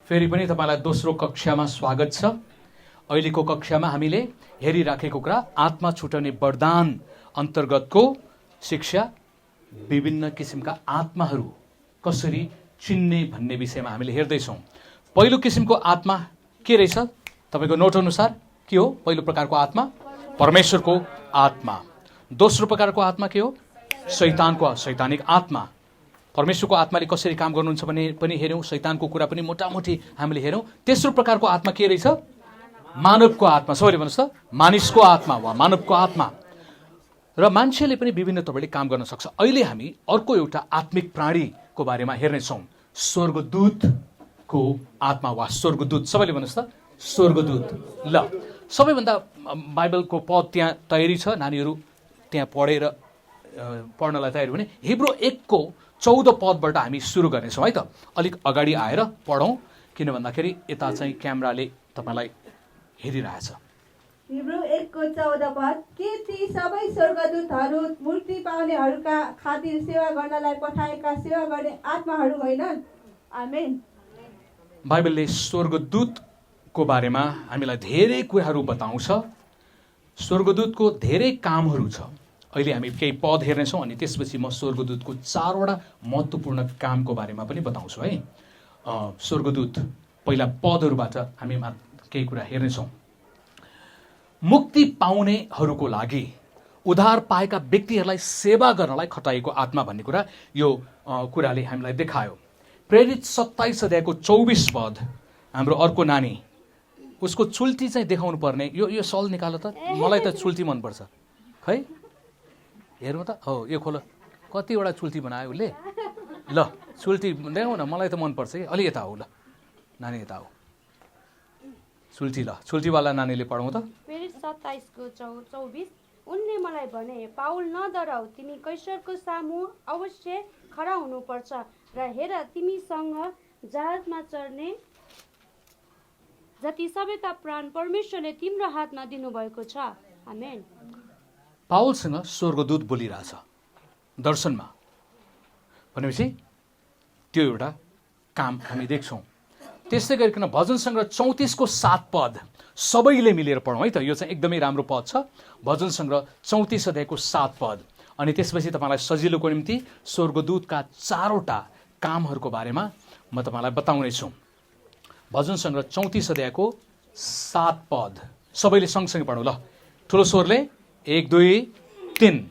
फेरि पनि तपाईलाई दोस्रो कक्षामा स्वागत छ। अहिलेको कक्षामा हामीले हेरिराखेको कुरा आत्मा छुटाउने वरदान अन्तर्गतको शिक्षा, विभिन्न किसिमका आत्माहरू कसरी चिन्ने भन्ने विषयमा हामीले हेर्दैछौँ। पहिलो किसिमको आत्मा के रहेछ? तपाईको नोट अनुसार के हो? पहिलो प्रकारको आत्मा परमेश्वरको आत्मा। दोस्रो प्रकारको आत्मा के हो? शैतानिक आत्मा। परमेश्वरको आत्माले कसरी काम गर्नुहुन्छ भने पनि हेर्यौँ, शैतानको कुरा पनि मोटामोटी हामीले हेर्यौँ। तेस्रो प्रकारको आत्मा के रहेछ? मानवको आत्मा। सबैले भन्नुहोस् त, मानिसको आत्मा वा मानवको आत्मा। र मान्छेले पनि विभिन्न तरिकाले काम गर्न सक्छ। अहिले हामी अर्को एउटा आत्मिक प्राणीको बारेमा हेर्नेछौँ, स्वर्गदूतको आत्मा वा स्वर्गदूत। सबैले भन्नुहोस् त, स्वर्गदूत। ल, सबैभन्दा बाइबलको पद त्यहाँ तयारी छ, नानीहरू त्यहाँ पढ्नलाई तयारी भने हिब्रू 1को 14 पदबाट हामी सुरु गर्नेछौँ है त। अलिक अगाडि आएर पढौँ, किन भन्दाखेरि यता चाहिँ क्यामेराले तपाईँलाई हेरिरहेछ। हिब्रू 1को 14 पद, के ती सबै स्वर्गदूतहरू मुक्ति पाउनेहरूका खातिर सेवा गर्नलाई पठाएका सेवा गर्ने आत्माहरू होइनन्? आमेन। बाइबलले स्वर्गदूतको बारेमा हामीलाई धेरै कुराहरू बताउँछ। स्वर्गदूतको धेरै कामहरू छ। अहिले हामी केही पद हेर्नेछौँ अनि त्यसपछि म स्वर्गदूतको 4वटा महत्त्वपूर्ण कामको बारेमा पनि बताउँछु है। स्वर्गदूत पहिला पदहरूबाट हामी केही कुरा हेर्नेछौँ। मुक्ति पाउनेहरूको लागि, उद्धार पाएका व्यक्तिहरूलाई सेवा गर्नलाई खटाइएको आत्मा भन्ने कुरा यो कुराले हामीलाई देखायो। प्रेरित 27 अध्यायको 24 पद, हाम्रो अर्को नानी, उसको चुल्टी चाहिँ देखाउनु पर्ने। यो सल निकाल त, मलाई त चुल्टी मनपर्छ खै। हेर्नु त, हो यो खोल, कतिवटा चुल्टी बनायो उसले। ल चुल्टी देखाउ न, मलाई त मनपर्छ कि। अलि यता हो, ल नानी यता हो, चुल्टी। ल चुल्टीवाला नानीले पढाउँ त। प्रेरित 27को 24, उनले मलाई भने, पाउल नडराऊ, तिमी कैसरको सामु अवश्य खडा हुनुपर्छ र हेर, तिमीसँग जहाजमा चढ्ने जति सबैका प्राण परमेश्वरले तिम्रो हातमा दिनुभएको छ। आमेन। पाउलसँग स्वर्गदूत बोलिरहेछ दर्शनमा भनेपछि त्यो एउटा काम हामी देख्छौँ। त्यस्तै गरिकन भजन सङ्ग्रह 34को 7 पद सबैले मिलेर पढौँ है त। यो चाहिँ एकदमै राम्रो पद छ, भजन सङ्ग्रह 34 अध्यायको 7 पद। अनि त्यसपछि तपाईँलाई सजिलोको निम्ति स्वर्गदूतका 4वटा कामहरूको बारेमा म तपाईँलाई बताउनेछु। भजन सङ्ग्रह 34 अध्यायको 7 पद सबैले सँगसँगै पढौँ ल, ठुलो स्वरले। 1 2 3।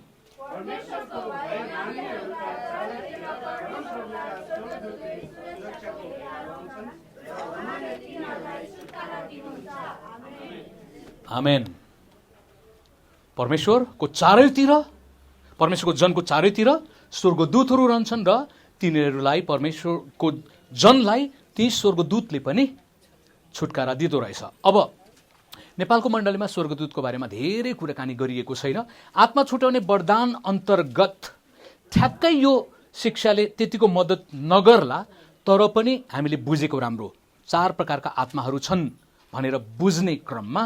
आमेन। परमेश्वरको चारैतिर, परमेश्वरको जनको चारैतिर स्वर्गदूतहरू रहन्छन् र तिनीहरूलाई, परमेश्वरको जनलाई ती स्वर्गदूतले पनि छुटकारा दिँदो रहेछ। अब नेपालको मण्डलीमा स्वर्गदूतको बारेमा धेरै कुराकानी गरिएको छैन। आत्मा छुटाउने वरदान अन्तर्गत ठ्याक्कै यो शिक्षाले त्यतिको मद्दत नगर्ला, तर पनि हामीले बुझेको राम्रो। 4 प्रकारका आत्माहरू छन् भनेर बुझ्ने क्रममा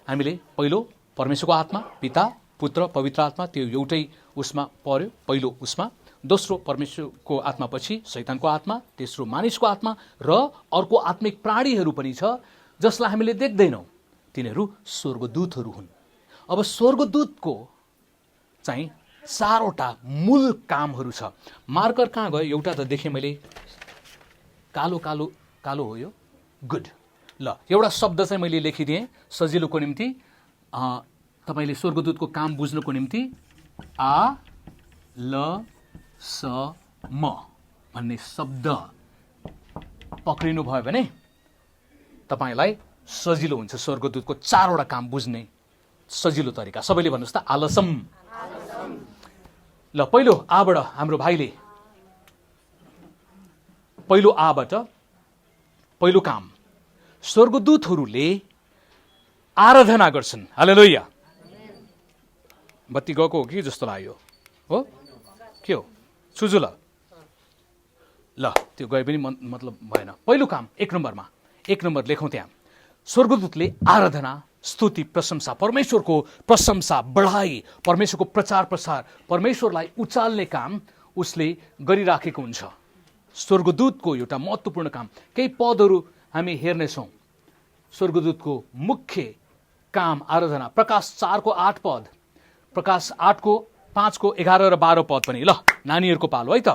हामीले पहिलो परमेश्वरको आत्मा, पिता, पुत्र, पवित्र आत्मा, त्यो एउटै उसमा पर्यो, पहिलो उसमा। दोस्रो परमेश्वरको आत्मा पछि शैतानको आत्मा, तेस्रो मानिसको आत्मा, र अर्को आत्मिक प्राणीहरू पनि छ जसलाई हामीले देख्दैनौँ, तिनीहरू स्वर्गदूतहरू हुन्। अब स्वर्गदूतको चाहिँ 4वटा मूल कामहरू छ। मार्कर कहाँ गयो? एउटा त देखेँ मैले, कालो कालो कालो हो यो, गुड। ल एउटा शब्द चाहिँ मैले लेखिदिएँ सजिलोको निम्ति, तपाईँले स्वर्गदूतको काम बुझ्नुको निम्ति। आ ल स म भन्ने शब्द पक्रिनु भयो भने तपाईँलाई सजिलो हुन्छ स्वर्गदूतको 4वटा काम बुझ्ने सजिलो तरिका। सबैले भन्नुहोस् त, आलसम। ल पहिलो आबाट हाम्रो भाइले, पहिलो आबाट पहिलो काम, स्वर्गदूतहरूले आराधना गर्छन्। हालेलुया। बत्ती गएको हो कि जस्तो लाग्यो हो, के हो सुजु? ल त्यो गए पनि मतलब भएन। पहिलो काम 1 नम्बरमा, 1 नम्बर लेखौँ त्यहाँ। स्वर्गदूतले आराधना, स्तुति, प्रशंसा, परमेश्वरको प्रशंसा, बढाई, परमेश्वरको प्रचार प्रसार, परमेश्वरलाई उचाल्ने काम उसले गरिराखेको हुन्छ। स्वर्गदूतको एउटा महत्त्वपूर्ण काम। केही पदहरू हामी हेर्नेछौँ स्वर्गदूतको मुख्य काम आराधना। प्रकाश 4को 8 पद, प्रकाश 8को 5को 11 र 12 पद पनि। ल नानीहरूको पालो है त।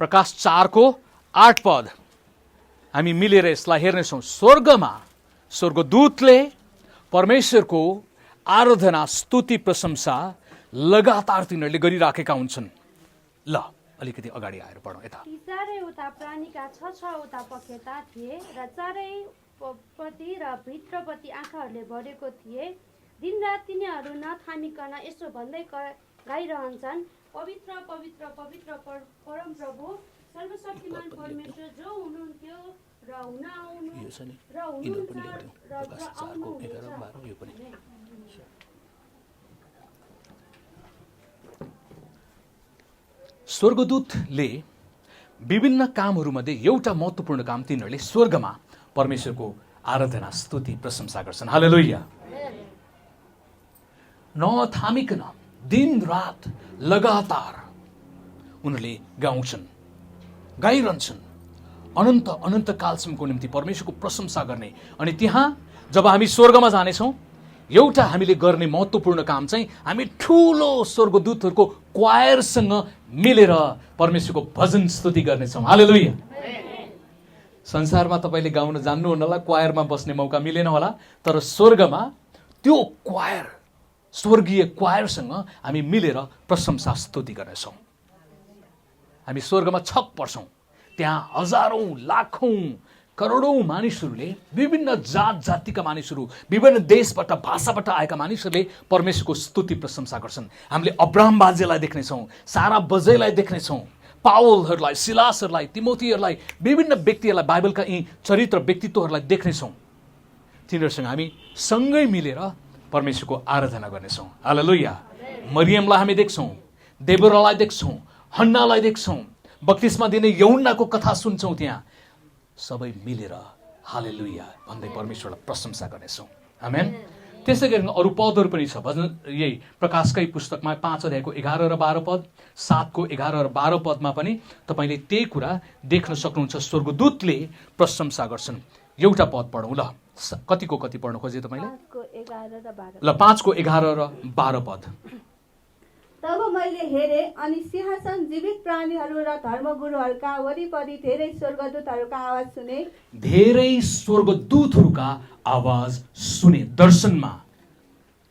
प्रकाश 4को 8 पद हामी मिलेर यसलाई हेर्नेछौँ। स्वर्गमा स्वर्गदूतले परमेश्वरको आराधना, स्तुति, प्रशंसा लगातार तिनीहरूले गरिराखेका हुन्छन्। ल अलिकति अगाडि आएर पढौँ यता। ती चारैवटा प्राणीका 6-6वटा पखेटा थिए र चारैपट्टि र भित्रपट्टि आँखाहरूले भरेको थिए। दिनरात तिनीहरू नथामिकन यसो भन्दै गाइरहन्छन्, पवित्र पवित्र पवित्र परमप्रभु सर्वशक्तिमान परमेश्वर, जो हुनुहुन्थ्यो र हुन आउनु र हुनुहुन्छ र आउनुहुनेछ। स्वर्गदूतले विभिन्न कामहरूमध्ये एउटा महत्त्वपूर्ण काम तिनीहरूले स्वर्गमा परमेश्वरको आराधना, स्तुति, प्रशंसा गर्छन्। हालेलुया। नथामिकन दिन रात लगातार उनीहरूले गाउँछन्, गाइरहन्छन्, अनन्त अनन्त कालसम्मको निम्ति परमेश्वरको प्रशंसा गर्ने। अनि त्यहाँ जब हामी स्वर्गमा जानेछौँ, एउटा हामीले गर्ने महत्त्वपूर्ण काम चाहिँ हामी ठुलो स्वर्गदूतहरूको क्वायरसँग मिलेर परमेश्वरको भजन स्तुति गर्नेछौँ। हालेलुया। संसारमा तपाईँले गाउन जान्नुहुन्न होला, क्वायरमा बस्ने मौका मिलेन होला, तर स्वर्गमा त्यो क्वायर, स्वर्गीय क्वायरसँग हामी मिलेर प्रशंसा स्तुति गर्नेछौँ। हामी स्वर्गमा छक पर्छौँ। त्यहाँ हजारौँ, लाखौँ, करोडौँ मानिसहरूले, विभिन्न जात जातिका मानिसहरू, विभिन्न देशबाट, भाषाबाट आएका मानिसहरूले परमेश्वरको स्तुति प्रशंसा गर्छन्। हामीले अब्राहम बाजेलाई देख्नेछौँ, सारा बजैलाई देख्नेछौँ, पावलहरूलाई, सिलासहरूलाई, तिमोथीहरूलाई, विभिन्न व्यक्तिहरूलाई, बाइबलका यी चरित्र व्यक्तित्वहरूलाई देख्नेछौँ। तिनीहरूसँग हामी सँगै मिलेर परमेश्वरको आराधना गर्नेछौँ। हालेलुया। मरियमलाई हामी देख्छौँ, देबोरालाई देख्छौँ, हन्नालाई देख्छौँ, बप्तिस्मा दिने यूहन्नाको कथा सुन्छौँ। त्यहाँ सबै मिलेर हालेलुया भन्दै परमेश्वरलाई प्रशंसा गर्नेछौँ। आमेन। त्यसै गरी अरू पदहरू पनि छ। भजन यही प्रकाशकै पुस्तकमा 5 अध्यायको 11 र 12 पद, 7 को 11 र 12 पदमा पनि तपाईँले त्यही कुरा देख्न सक्नुहुन्छ। स्वर्गदूतले प्रशंसा गर्छन्। एउटा पद पढौँ ल। कतिको कति पढ्न खोजे तपाईँले? 5 को 11 र 12 पद। तब मैले हेरेँ अनि सिंहासन, जीवित प्राणीहरू र धर्मगुरुहरूका वरिपरि धेरै स्वर्गदूतहरूका आवाज सुने। धेरै स्वर्गदूतहरूका आवाज सुने दर्शनमा।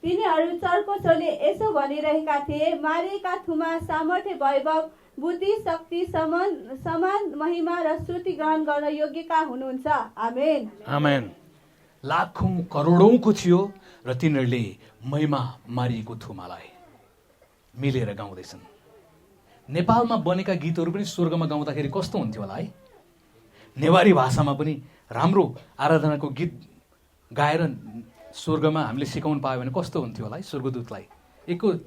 तिनीहरू चर्को स्वरले यसो भनिरहेका थिए, मारिएका थुमा सामर्थ्य, वैभव, बुद्धि, शक्ति, समान महिमा र स्तुति ग्रहण गर्न योग्यका हुनुहुन्छ। आमेन। आमेन। लाखौं करोडौंको थियो र तिनीहरूले महिमा मारिएको थुमालाई मिलेर गाउँदैछन्। नेपालमा बनेका गीतहरू पनि स्वर्गमा गाउँदाखेरि कस्तो हुन्थ्यो होला है? नेवारी भाषामा पनि राम्रो आराधनाको गीत गाएर स्वर्गमा हामीले सिकाउनु पायो भने कस्तो हुन्थ्यो होला है? स्वर्गदूतलाई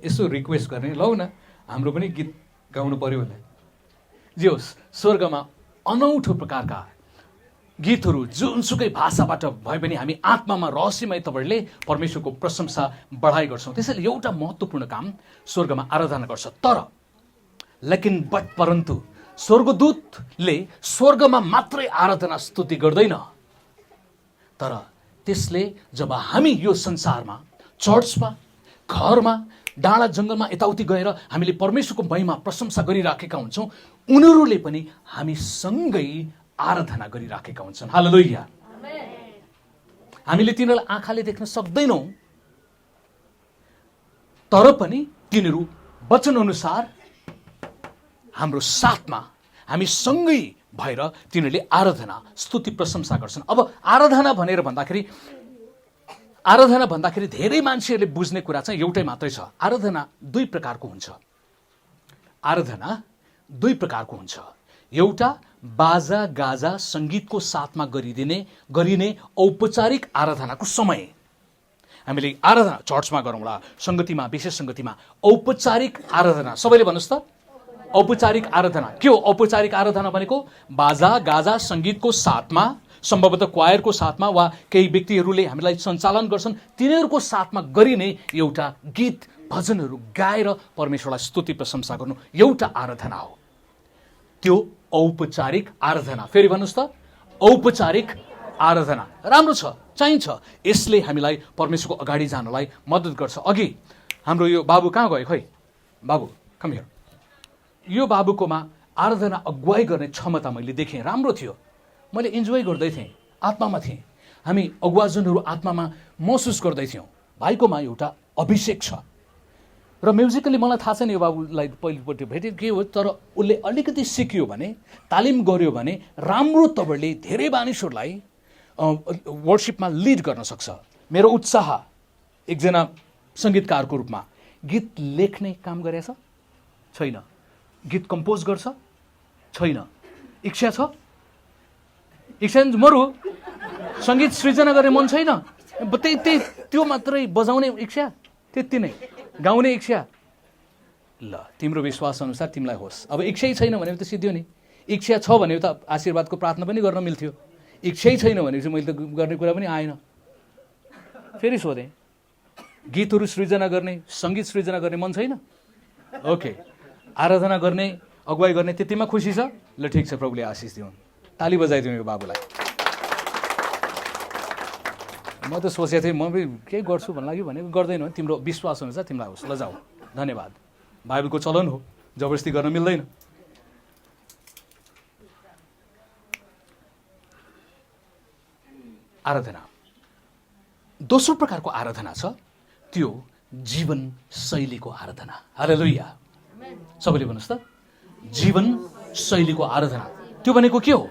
यसो रिक्वेस्ट गर्ने, लौ न हाम्रो पनि गीत गाउनु पर्यो होला। जे होस्, स्वर्गमा अनौठो प्रकारका गीतहरू जुनसुकै भाषाबाट भए पनि हामी आत्मामा रहस्यमय तवरले परमेश्वरको प्रशंसा बढाइ गर्छौँ। त्यसैले एउटा महत्त्वपूर्ण काम स्वर्गमा आराधना गर्छ। परन्तु स्वर्गदूतले स्वर्गमा मात्रै आराधना स्तुति गर्दैन, तर त्यसले जब हामी यो संसारमा, चर्चमा, घरमा, डाँडा जङ्गलमा यताउति गएर हामीले परमेश्वरको महिमा प्रशंसा गरिराखेका हुन्छौँ, उनीहरूले पनि हामी सँगै आराधना गरिराखेका हुन्छन्। हालेलुया। हामीले तिनीहरूलाई आँखाले देख्न सक्दैनौँ, तर पनि तिनीहरू वचन अनुसार हाम्रो साथमा हामी सँगै भएर तिनीहरूले आराधना, स्तुति, प्रशंसा गर्छन्। अब आराधना भन्दाखेरि धेरै मान्छेहरूले बुझ्ने कुरा चाहिँ एउटै मात्रै छ। आराधना दुई प्रकारको हुन्छ। एउटा बाजा गाजा सङ्गीतको साथमा गरिने औपचारिक आराधनाको समय। हामीले आराधना चर्चमा गरौँला, सङ्गतिमा, विशेष सङ्गतिमा औपचारिक आराधना। सबैले भन्नुहोस् त, औपचारिक आराधना के हो? औपचारिक आराधना भनेको बाजा गाजा सङ्गीतको साथमा, सम्भवतः क्वायरको साथमा वा केही व्यक्तिहरूले हामीलाई सञ्चालन गर्छन्, तिनीहरूको साथमा गरिने एउटा गीत भजनहरू गाएर परमेश्वरलाई स्तुति प्रशंसा गर्नु एउटा आराधना हो। त्यो औपचारिक आराधना। फेरि भन्नुहोस् त, औपचारिक आराधना राम्रो छ, चाहिन्छ। यसले हामीलाई परमेश्वरको अगाडि जानलाई मद्दत गर्छ। अघि हाम्रो यो बाबु कहाँ गयो खै? बाबु कम हियर। यो बाबुकोमा आराधना अगुवाई गर्ने क्षमता मैले देखेँ, राम्रो थियो। मैले इन्जोय गर्दै थिएँ, आत्मामा थिएँ। हामी अगुवाजनहरू आत्मामा महसुस गर्दैथ्यौँ भाइकोमा एउटा अभिषेक छ। र म्युजिकली मलाई थाहा छैन यो बाबुलाई पहिलोपट्टि भेटेँ के हो, तर उसले अलिकति सिक्यो भने, तालिम गर्यो भने राम्रो तवरले धेरै मानिसहरूलाई वर्शिपमा लिड गर्न सक्छ। मेरो उत्साह एकजना सङ्गीतकारको रूपमा गीत लेख्ने काम गरेछ छैन, गीत कम्पोज गर्छ छैन, इच्छा छ, इच्छा मरु सङ्गीत सृजना गर्ने मन छैन, त्यही त्यो मात्रै बजाउने इच्छा, त्यति नै गाउने इच्छा। ल तिम्रो विश्वास अनुसार तिमीलाई होस्। अब इच्छै छैन भने त सिद्धियो नि। इच्छा छ भने त आशीर्वादको प्रार्थना पनि गर्न मिल्थ्यो। इच्छै छैन भने चाहिँ मैले त गर्ने कुरा पनि आएन। फेरि सोधेँ, गीतहरू सृजना गर्ने, सङ्गीत सृजना गर्ने मन छैन? ओके, आराधना गर्ने, अगुवाई गर्ने त्यतिमा खुसी छ? ल ठिक छ, प्रभुले आशिष दिउन्। ताली बजाइदिउँ यो बाबुलाई। म त सोचेको थिएँ म पनि केही गर्छु भन्नु लाग्यो भने गर्दैन, तिम्रो विश्वास अनुसार तिमीलाई होस्। ल जाऊ, धन्यवाद। बाइबलको चलन हो, जबरजस्ती गर्न मिल्दैन। आराधना दोस्रो प्रकारको आराधना छ, त्यो जीवन शैलीको आराधना। हालेलुया, सबैले भन्नुहोस् त, जीवन शैलीको आराधना। त्यो भनेको के हो?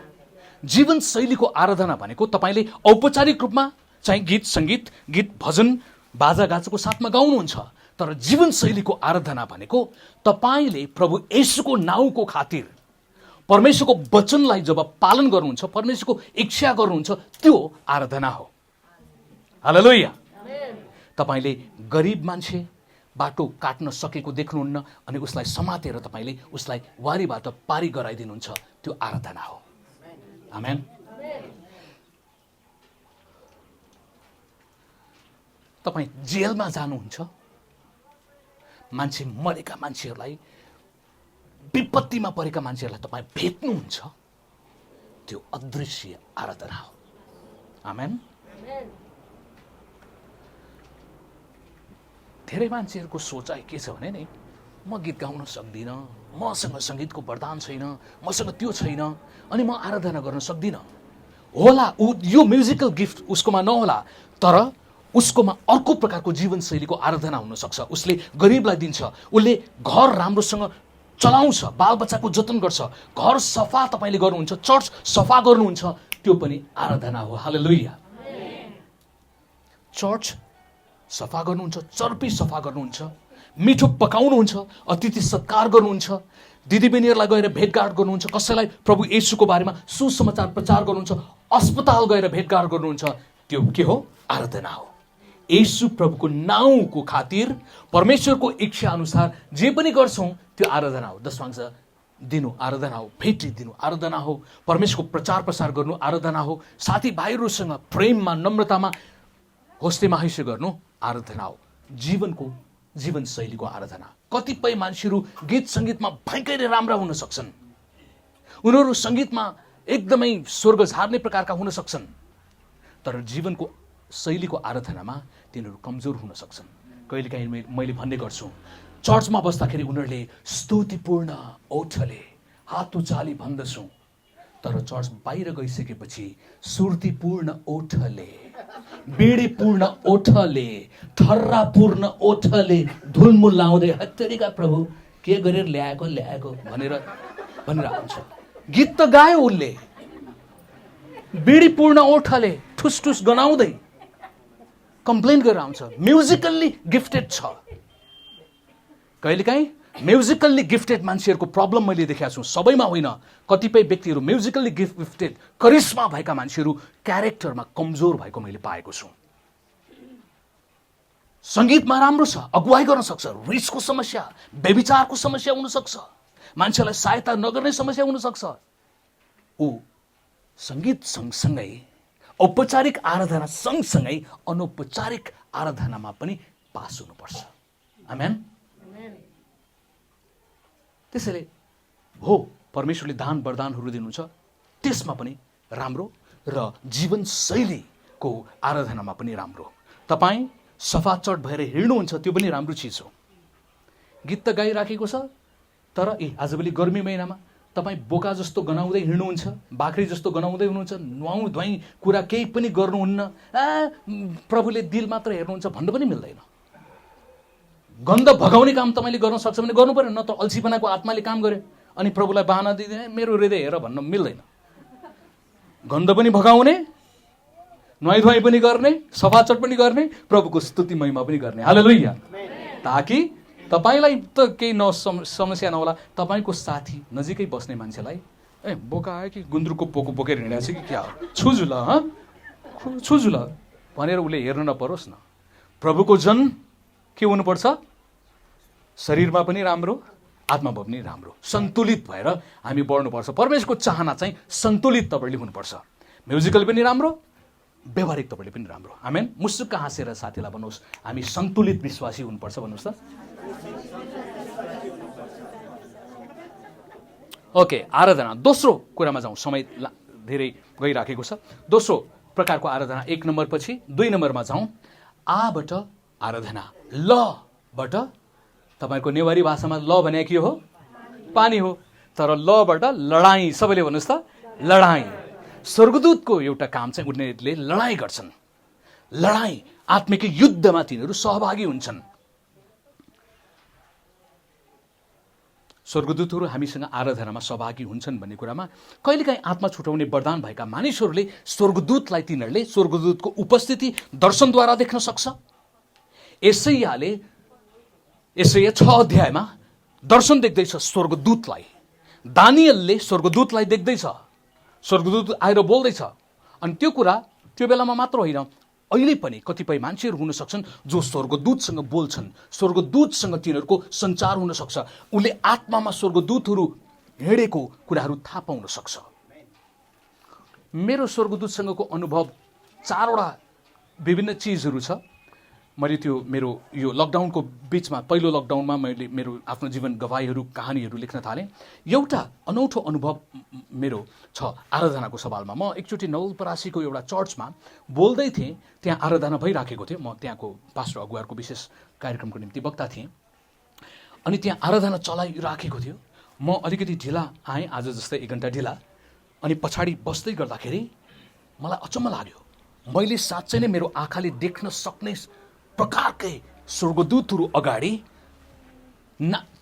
जीवन शैलीको आराधना भनेको तपाईँले औपचारिक रूपमा चाहिँ गीत सङ्गीत, गीत भजन बाजा गाजाको साथमा गाउनुहुन्छ, तर जीवन शैलीको आराधना भनेको तपाईँले प्रभु येशूको नाउँको खातिर परमेश्वरको वचनलाई जब पालन गर्नुहुन्छ, परमेश्वरको इच्छा गर्नुहुन्छ, त्यो आराधना हो। हालेलुया। तपाईँले गरिब मान्छे बाटो काट्न सकेको देख्नुहुन्न अनि उसलाई समातेर तपाईँले उसलाई वारीबाट पारी गराइदिनुहुन्छ, त्यो आराधना हो। आमेन। तपाईँ जेलमा जानुहुन्छ, मान्छे मरेका मान्छेहरूलाई, विपत्तिमा परेका मान्छेहरूलाई तपाईँ भेट्नुहुन्छ, त्यो अदृश्य आराधना हो। आमेन। धेरै मान्छेहरूको सोचाइ के छ भने नि, म गीत गाउन सक्दिनँ, मसँग सङ्गीतको वरदान छैन, मसँग त्यो छैन, अनि म आराधना गर्न सक्दिनँ। होला, यो म्युजिकल गिफ्ट उसकोमा नहोला, तर उसकोमा अर्को प्रकारको जीवनशैलीको आराधना हुनसक्छ। उसले गरिबलाई दिन्छ, उसले घर राम्रोसँग चलाउँछ, बालबच्चाको जतन गर्छ, घर सफा तपाईँले गर्नुहुन्छ, चर्च सफा गर्नुहुन्छ, त्यो पनि आराधना हो। हालेलुया। चर्च सफा गर्नुहुन्छ, चर्पी सफा गर्नुहुन्छ, मिठो पकाउनुहुन्छ, अतिथि सत्कार गर्नुहुन्छ, दिदीबहिनीहरूलाई गएर भेटघाट गर्नुहुन्छ, कसैलाई प्रभु येशूको बारेमा सुसमाचार प्रचार गर्नुहुन्छ, अस्पताल गएर भेटघाट गर्नुहुन्छ, त्यो के हो? आराधना हो। येशू प्रभुको नाउँको खातिर परमेश्वरको इच्छा अनुसार जे पनि गर्छौँ त्यो आराधना हो। दशमांश दिनु आराधना हो, भेटी दिनु आराधना हो, परमेश्वरको प्रचार प्रसार गर्नु आराधना हो, साथीभाइहरूसँग प्रेममा नम्रतामा होस्टेमा हैसे गर्नु आराधना हो। जीवनशैलीको आराधना। कतिपय मान्छेहरू गीत सङ्गीतमा भयङ्करै राम्रा हुन सक्छन्, उनीहरू सङ्गीतमा एकदमै स्वर्ग झार्ने प्रकारका हुन सक्छन्, तर जीवनको शैलीको आराधनामा तिनीहरू कमजोर हुन सक्छन्। कहिलेकाहीँ मैले भन्ने गर्छु, चर्चमा बस्दाखेरि उनीहरूले स्तुतिपूर्ण ओठले हात उचाली भन्दछौँ, तर चर्च बाहिर गइसकेपछि सुर्तीपूर्ण ओठले, बेडीपूर्ण ओठले, ठर्रापूर्ण ओठले धुलमुल लाउँदै हत्तेरीका प्रभु के गरेर ल्याएको भनेर आउँछ। गीत त गायो उसले, बेडीपूर्ण ओठले ठुसठुस गनाउँदै कम्प्लेन गरेर आउँछ। म्युजिकल्ली गिफ्टेड छ। कहिलेकाहीँ म्युजिकल्ली गिफ्टेड मान्छेहरूको प्रब्लम मैले देखेको छु, सबैमा होइन, कतिपय व्यक्तिहरू म्युजिकल्ली गिफ्टेड करिश्मा भएका मान्छेहरू क्यारेक्टरमा कमजोर भएको मैले पाएको छु। सङ्गीतमा राम्रो छ, अगुवाई गर्न सक्छ, रिसको समस्या, व्यभिचारको समस्या हुनसक्छ, मान्छेलाई सहायता नगर्ने समस्या हुनसक्छ, ऊ सङ्गीत सँगसँगै औपचारिक आराधना सँगसँगै अनौपचारिक आराधनामा पनि पास हुनुपर्छ। आमेन। त्यसैले हो परमेश्वरले दान वरदानहरू दिनुहुन्छ, त्यसमा पनि राम्रो र जीवनशैलीको आराधनामा पनि राम्रो। तपाईँ सफाचट भएर हिँड्नुहुन्छ त्यो पनि राम्रो चिज हो। गीत त गाइराखेको छ, तर आजभोलि गर्मी महिनामा तपाईँ बोका जस्तो गनाउँदै हिँड्नुहुन्छ, बाख्री जस्तो गनाउँदै हुनुहुन्छ, नुहाउँ धुवाई कुरा केही पनि गर्नुहुन्न, प्रभुले दिल मात्र हेर्नुहुन्छ भन्नु पनि मिल्दैन। गन्ध भगाउने काम तपाईँले गर्न सक्छ भने गर्नु पर्यो, न त अल्छीपनाको आत्माले काम गर्यो अनि प्रभुलाई बहाना दिँदैन मेरो हृदय हेर भन्न मिल्दैन। गन्ध पनि भगाउने, नुहाई धुवाई पनि गर्ने, सफाचट पनि गर्ने, प्रभुको स्तुति महिमा पनि गर्ने। हालेलुया। ताकि तपाईँलाई त केही समस्या नहोला, तपाईँको साथी नजिकै बस्ने मान्छेलाई बोका आयो कि गुन्द्रुकको पोको बोकेर हिँडेको छ कि क्या हो, छुजुल छुजुल भनेर उसले हेर्न नपरोस् न। प्रभुको जन के हुनुपर्छ? शरीरमा पनि राम्रो, आत्मामा पनि राम्रो, सन्तुलित भएर हामी बढ्नुपर्छ। परमेश्वरको चाहना चाहिँ सन्तुलित तपाईँले हुनुपर्छ। म्युजिकल पनि राम्रो, व्यवहारिक तपाईँले पनि राम्रो। आमेन। मुसुक्क हाँसेर साथीलाई भन्नुहोस् हामी सन्तुलित विश्वासी हुनुपर्छ भन्नुहोस् त। ओके, आराधना। दोस्रो कुरामा जाउँ, समय धेरै गइराखेको छ। दोस्रो प्रकारको आराधना 1 नम्बर पछि 2 नम्बरमा जाउँ। आबाट आराधना, लबाट, तपाईँको नेवारी भाषामा ल भने के हो? पानी हो। तर लबाट लडाईँ, सबैले भन्नुहोस् त लडाईँ। स्वर्गदूतको एउटा काम चाहिँ उनीहरूले लडाईँ गर्छन्। लडाईँ आत्मिक युद्धमा तिनीहरू सहभागी हुन्छन्। स्वर्गदूतहरू हामीसँग आराधनामा सहभागी हुन्छन् भन्ने कुरामा कहिलेकाहीँ आत्मा छुटाउने वरदान भएका मानिसहरूले स्वर्गदूतलाई तिनीहरूले स्वर्गदूतको उपस्थिति दर्शनद्वारा देख्न सक्छ। यसैयाले यसैया 6 अध्यायमा दर्शन देख्दैछ स्वर्गदूतलाई। दानियलले स्वर्गदूतलाई देख्दैछ, स्वर्गदूत आएर बोल्दैछ। अनि त्यो कुरा त्यो बेलामा मात्र होइन, अहिले पनि कतिपय मान्छेहरू हुन सक्छन् जो स्वर्गदूतसँग बोल्छन्, स्वर्गदूतसँग तिनीहरूको सञ्चार हुन सक्छ। उसले आत्मामा स्वर्गदूतहरू हिँडेको कुराहरू थाहा पाउन सक्छ। मेरो स्वर्गदूतसँगको अनुभव 4वटा विभिन्न चिजहरू छ। मैले त्यो मेरो यो लकडाउनको बिचमा, पहिलो लकडाउनमा मैले मेरो आफ्नो जीवन गवाहीहरू, कहानीहरू लेख्न थालेँ। एउटा अनौठो अनुभव मेरो छ आराधनाको सवालमा। म एकचोटि नवलपरासीको एउटा चर्चमा बोल्दै थिएँ, त्यहाँ आराधना भइराखेको थियो। म त्यहाँको पास्टर अगुवाहरूको विशेष कार्यक्रमको निम्ति वक्ता थिएँ। अनि त्यहाँ आराधना चलाइराखेको थियो। म अलिकति ढिला आएँ, आज जस्तै 1 घन्टा ढिला। अनि पछाडि बस्दै गर्दाखेरि मलाई अचम्म लाग्यो, मैले साँच्चै नै मेरो आँखाले देख्न सक्ने प्रकारकै स्वर्गदूतहरू अगाडि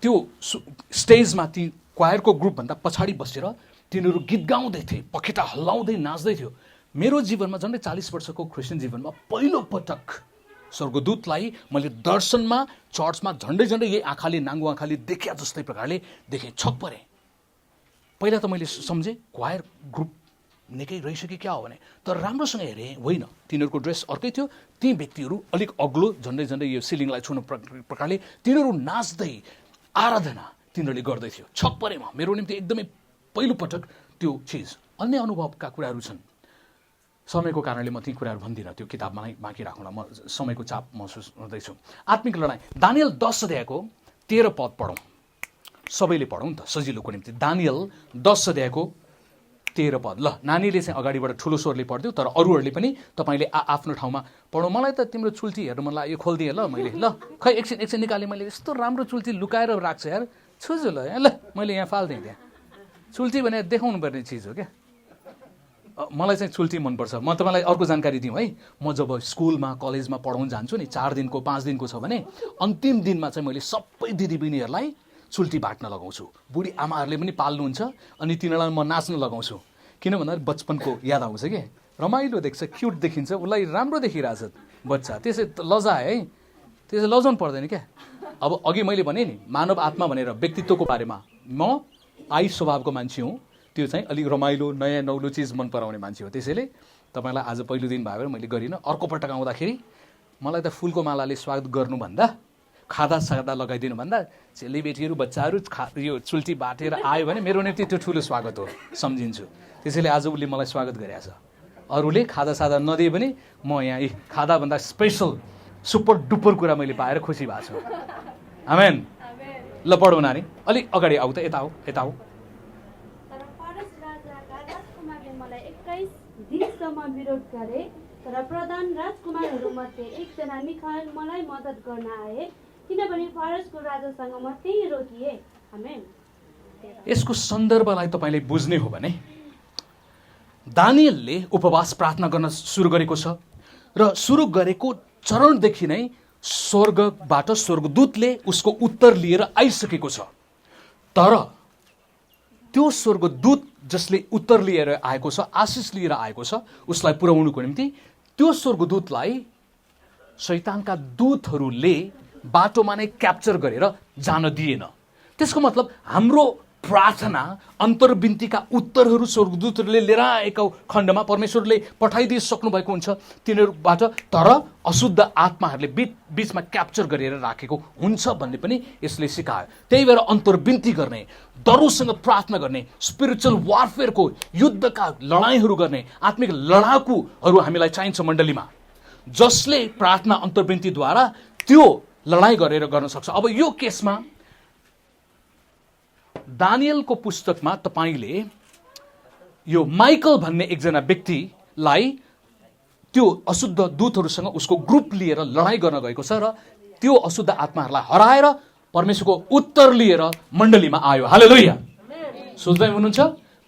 त्यो स्टेजमा ती क्वायरको ग्रुपभन्दा पछाडि बसेर तिनीहरू गीत गाउँदै थिए, पखेटा हल्लाउँदै नाच्दै थियो। मेरो जीवनमा झन्डै 40 वर्षको क्रिस्चियन जीवनमा पहिलो पटक स्वर्गदूतलाई मैले दर्शनमा चर्चमा झन्डै यही आँखाले, नाङ्गो आँखाले देखे जस्तै प्रकारले देखेँ। छक परेँ। पहिला त मैले सम्झेँ क्वायर ग्रुप निकै रहेछ कि क्या हो भने, तर राम्रोसँग हेरेँ होइन, तिनीहरूको ड्रेस अर्कै थियो। ती व्यक्तिहरू अलिक अग्लो, झन्डै यो सिलिङलाई छुने प्रकारले तिनीहरू नाच्दै आराधना तिनीहरूले गर्दै थियो। छक परेँ म। मेरो निम्ति एकदमै पहिलो पटक त्यो चिज। अन्य अनुभवका कुराहरू छन्, समयको कारणले म ती कुराहरू भन्दिनँ, त्यो किताबमा बाँकी राखौँला, म समयको चाप महसुस गर्दैछु। आत्मिक लडाइँ, दानियल 10 अध्यायको 13 पद पढौँ। सबैले पढौँ नि त सजिलोको निम्ति। दानियल 10 अध्यायको 13 पद। ल, नानीले चाहिँ अगाडिबाट ठुलो स्वरले पढ्दियो, तर अरूहरूले पनि तपाईँले आफ्नो ठाउँमा पढौँ। मलाई त तिम्रो चुल्टी हेर्नु मन लाग्यो, खोलिदिएँ ल मैले। ल खै एकछिन निकालेँ मैले, यस्तो राम्रो चुल्टी लुकाएर राख्छ यार, छुजु ल ल मैले यहाँ फाल्दिएँ। त्यहाँ चुल्टी भने देखाउनु पर्ने चिज हो क्या। मलाई चाहिँ चुल्टी मनपर्छ। म तपाईँलाई अर्को जानकारी दिउँ है। म जब स्कुलमा कलेजमा पढाउन जान्छु नि, 4 दिनको 5 दिनको छ भने अन्तिम दिनमा चाहिँ मैले सबै दिदीबहिनीहरूलाई चुल्टी बाट्न लगाउँछु। बुढी आमाहरूले पनि पाल्नुहुन्छ अनि तिनीहरूलाई म नाच्न लगाउँछु। किन भन्दा बचपनको याद आउँछ कि, रमाइलो देख्छ, क्युट देखिन्छ, उसलाई राम्रो देखिरहेछ बच्चा, त्यसै लजाए है, त्यसै लजाउनु पर्दैन क्या। अब अघि मैले भने नि मानव आत्मा भनेर व्यक्तित्वको बारेमा, म आइ स्वभावको मान्छे हुँ। त्यो चाहिँ अलिक रमाइलो नयाँ नौलो चिज मन पराउने मान्छे हो। त्यसैले तपाईँलाई आज पहिलो दिन भएर मैले गरिनँ। अर्को पटक आउँदाखेरि मलाई त फुलको मालाले स्वागत गर्नुभन्दा, खादा सादा लगाइदिनु भन्दा चेलीबेटीहरू बच्चाहरू यो चुल्टी बाटेर आयो भने मेरो निम्ति त्यो ठुलो स्वागत हो सम्झिन्छु। त्यसैले आज उसले मलाई स्वागत गरेको छ। अरूले खादा सादा नदिए पनि म यहाँ खादाभन्दा स्पेसल सुपर डुपर कुरा मैले पाएर खुसी भएको छु। आमेन। ल पढौँ नानी, अलिक अगाडि आऊ त, यता आऊ। तर परस राजाका राजकुमारले मलाई 21 म विरोध गरेँ, तर प्रधान राजकुमारहरूमध्ये एकजना मिखाएल मलाई मद्दत गर्न आए, किनभने फारसको राजासँग म त्यहीँ रोकिएँ। आमेन। यसको सन्दर्भलाई तपाईँले बुझ्ने हो भने दानिएलले उपवास प्रार्थना गर्न सुरु गरेको छ र सुरु गरेको चरणदेखि नै स्वर्गबाट स्वर्गदूतले उसको उत्तर लिएर आइसकेको छ। तर त्यो स्वर्गदूत जसले उत्तर लिएर आएको छ, आशिष लिएर आएको छ, उसलाई पुर्याउनुको निम्ति त्यो स्वर्गदूतलाई शैतानका दूतहरूले बाटोमा नै क्याप्चर गरेर जान दिएन। त्यसको मतलब हाम्रो प्रार्थना अन्तर्विन्तीका उत्तरहरू स्वर्गदूतहरूले लिएर आएको खण्डमा परमेश्वरले पठाइदिइसक्नु भएको हुन्छ तिनीहरूबाट, तर अशुद्ध आत्माहरूले बीचमा क्याप्चर गरेर राखेको हुन्छ भन्ने पनि यसले सिकायो। त्यही भएर अन्तर्विन्ती गर्ने, डरोसँग प्रार्थना गर्ने, स्पिरिचुअल वारफेयरको युद्धका लडाइँहरू गर्ने आत्मिक लडाकुहरू हामीलाई चाहिन्छ मण्डलीमा, जसले प्रार्थना अन्तर्विन्तीद्वारा त्यो लडाइँ गरेर गर्न सक्छ। अब यो केसमा दानिएलको पुस्तकमा तपाईँले यो माइकल भन्ने एकजना व्यक्तिलाई त्यो अशुद्ध दूतहरूसँग उसको ग्रुप लिएर लडाइँ गर्न गएको छ र त्यो अशुद्ध आत्माहरूलाई हराएर परमेश्वरको उत्तर लिएर मण्डलीमा आयो। हालेलुया। सोच्दै हुनुहुन्छ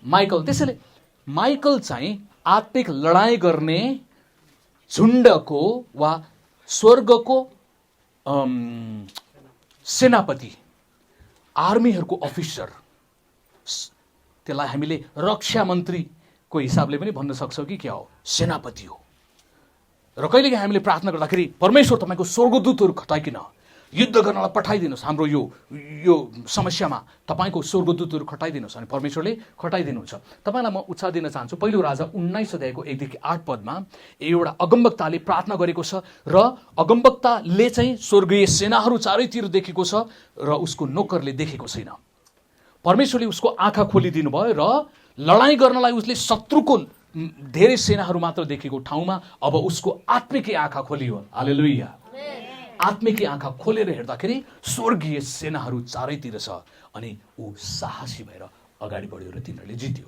माइकल। त्यसैले माइकल चाहिँ आत्मिक लडाइँ गर्ने झुण्डको वा स्वर्गको सेनापति, आर्मीहरूको अफिसर, त्यसलाई हामीले रक्षा मन्त्रीको हिसाबले पनि भन्न सक्छौँ कि क्या हो, सेनापति हो। र कहिलेकाहीँ हामीले प्रार्थना गर्दाखेरि परमेश्वर तपाईँको स्वर्गदूतहरू खटाइकिन युद्ध गर्नलाई पठाइदिनुहोस्, हाम्रो यो समस्यामा तपाईँको स्वर्गदूतहरू खटाइदिनुहोस्, अनि परमेश्वरले खटाइदिनुहुन्छ। तपाईँलाई म उत्साह दिन चाहन्छु, पहिलो राजा 19 अध्यायको 1-8 पदमा एउटा अगमवक्ताले प्रार्थना गरेको छ र अगमवक्ताले चाहिँ स्वर्गीय सेनाहरू चारैतिर देखेको छ र उसको नोकरले देखेको छैन। परमेश्वरले उसको आँखा खोलिदिनु भयो र लडाइँ गर्नलाई उसले शत्रुको धेरै सेनाहरू मात्र देखेको ठाउँमा अब उसको आत्मिकी आँखा खोलियो। हालेलुया। आत्मिकी आँखा खोलेर हेर्दाखेरि स्वर्गीय सेनाहरू चारैतिर छ अनि ऊ साहसी भएर अगाडि बढ्यो र तिनीहरूले जित्यो।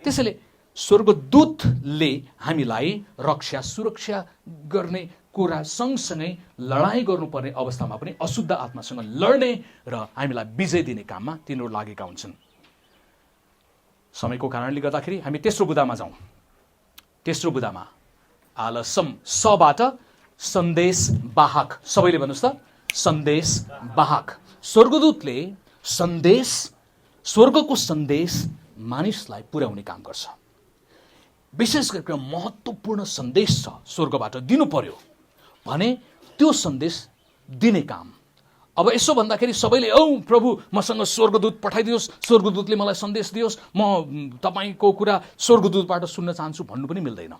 त्यसैले स्वर्गदूतले हामीलाई रक्षा सुरक्षा गर्ने कुरा सँगसँगै लडाइँ गर्नुपर्ने अवस्थामा पनि अशुद्ध आत्मासँग लड्ने र हामीलाई विजय दिने काममा तिनीहरू लागेका हुन्छन्। समयको कारणले गर्दाखेरि हामी तेस्रो बुदामा जाउँ। तेस्रो बुदामा आलसम सबाट सन्देश वाहक। सबैले भन्नुहोस् त, सन्देश वाहक। स्वर्गदूतले सन्देश, स्वर्गको सन्देश मानिसलाई पुर्याउने काम गर्छ। विशेष गरेर महत्त्वपूर्ण सन्देश छ स्वर्गबाट दिनु पर्यो भने त्यो सन्देश दिने काम। अब यसो भन्दाखेरि सबैले औ प्रभु मसँग स्वर्गदूत पठाइदियोस्, स्वर्गदूतले मलाई सन्देश दियोस्, म तपाईँको कुरा स्वर्गदूतबाट सुन्न चाहन्छु भन्नु पनि मिल्दैन।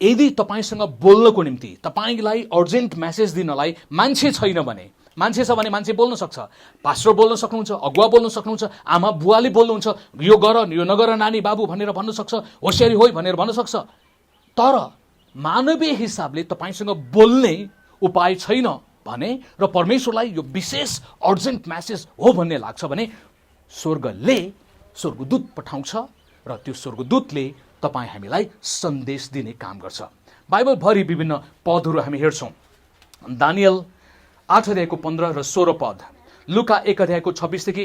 यदि तपाईँसँग बोल्नको निम्ति, तपाईँलाई अर्जेन्ट मेसेज दिनलाई मान्छे छैन भने, मान्छे छ भने मान्छे बोल्न सक्छ, पास्टर बोल्न सक्नुहुन्छ, अगुवा बोल्न सक्नुहुन्छ, आमा बुवाले बोल्नुहुन्छ, यो गर यो नगर नानी बाबु भनेर भन्न सक्छ, होसियारी होइ भनेर भन्न सक्छ। तर मानवीय हिसाबले तपाईँसँग बोल्ने उपाय छैन भने र परमेश्वरलाई यो विशेष अर्जेन्ट मेसेज हो भन्ने लाग्छ भने स्वर्गले स्वर्गदूत पठाउँछ र त्यो स्वर्गदूतले तपाईँ हामीलाई सन्देश दिने काम गर्छ। बाइबलभरि विभिन्न पदहरू हामी हेर्छौँ। दानियल 8 अध्यायको 15 र 16 पद, लुका 1 अध्यायको 26 देखि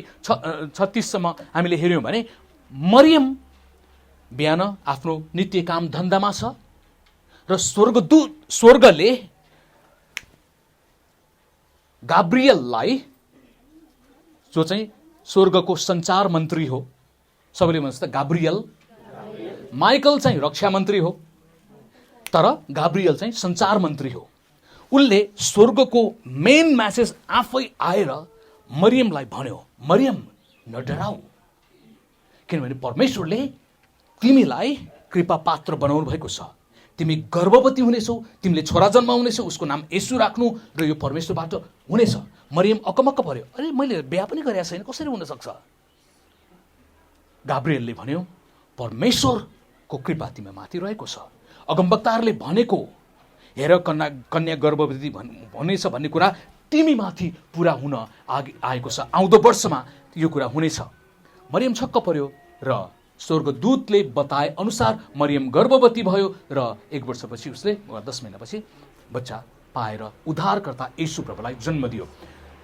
36 सम्म हामीले हेऱ्यौँ भने मरियम बिहान आफ्नो नित्य काम धन्दामा छ र स्वर्गले गाब्रियललाई, जो चाहिँ स्वर्गको सञ्चार मन्त्री हो, सबैले भन्छ त गाब्रियल, माइकल चाहिँ रक्षा मन्त्री हो तर गाब्रियल चाहिँ सञ्चार मन्त्री हो। उनले स्वर्गको मेन म्यासेज आफै आएर मरियमलाई भन्यो, मरियम नडराऊ, किनभने परमेश्वरले तिमीलाई कृपा पात्र बनाउनु भएको छ, तिमी गर्भवती हुनेछौ, तिमीले छोरा जन्माउनेछौ, उसको नाम येशू राख्नु र यो परमेश्वरबाट हुनेछ। मरियम अकमक्क पर्यो, अरे मैले बिहा पनि गरेको छैन, कसरी हुन सक्छ? गाब्रियलले भन्यो, परमेश्वरको कृपा तिमी माथि रहेको छ। अगमवक्ताहरूले भनेको हेर कन्या गर्भवती हुनेछ भन्ने कुरा तिमी माथि पुरा हुन आएको छ, आउँदो वर्षमा यो कुरा हुनेछ। मरियम छक्क पर्यो र स्वर्गदूतले बताए अनुसार मरियम गर्भवती भयो र 1 वर्षपछि उसले 10 महिनापछि बच्चा पाएर उद्धारकर्ता येशू प्रभुलाई जन्म दियो।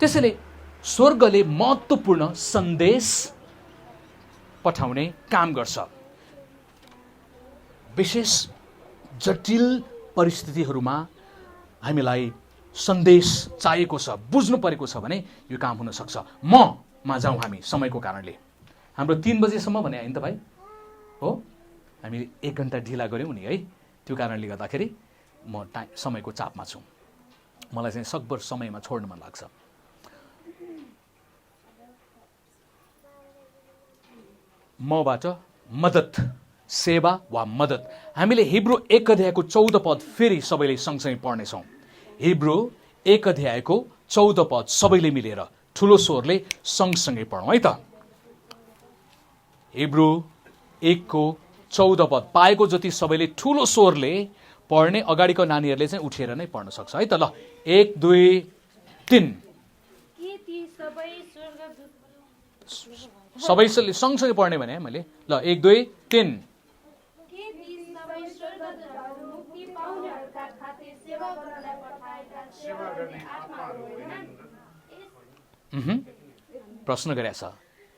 त्यसैले स्वर्गले महत्त्वपूर्ण सन्देश पठाउने काम गर्छ। विशेष जटिल परिस्थितिहरूमा हामीलाई सन्देश चाहिएको छ, बुझ्नु परेको छ भने यो काम हुन सक्छ। मा जाउँ हामी समयको कारणले। हाम्रो 3 बजेसम्म भने होइन त भाइ हो, हामीले 1 घन्टा ढिला गऱ्यौँ नि है, त्यो कारणले गर्दाखेरि म समयको चापमा छु। मलाई चाहिँ सकभर समयमा छोड्न मन लाग्छ। मबाट मद्दत, सेवा वा मद्दत। हामीले हिब्रू 1 अध्यायको 14 पद फेरि सबैले सँगसँगै पढ्नेछौँ। हिब्रू 1 अध्यायको 14 पद सबैले मिलेर ठुलो स्वरले सँगसँगै पढौँ है त। हिब्रू 1 को 14 पद पाएको जति सबैले ठुलो स्वरले पढ्ने, अगाडिको नानीहरूले चाहिँ उठेर नै पढ्न सक्छ है त। ल 1 2 3 सबैले सँगसँगै पढ्ने भने मैले। ल 1 2 3 प्रश्न गरेछ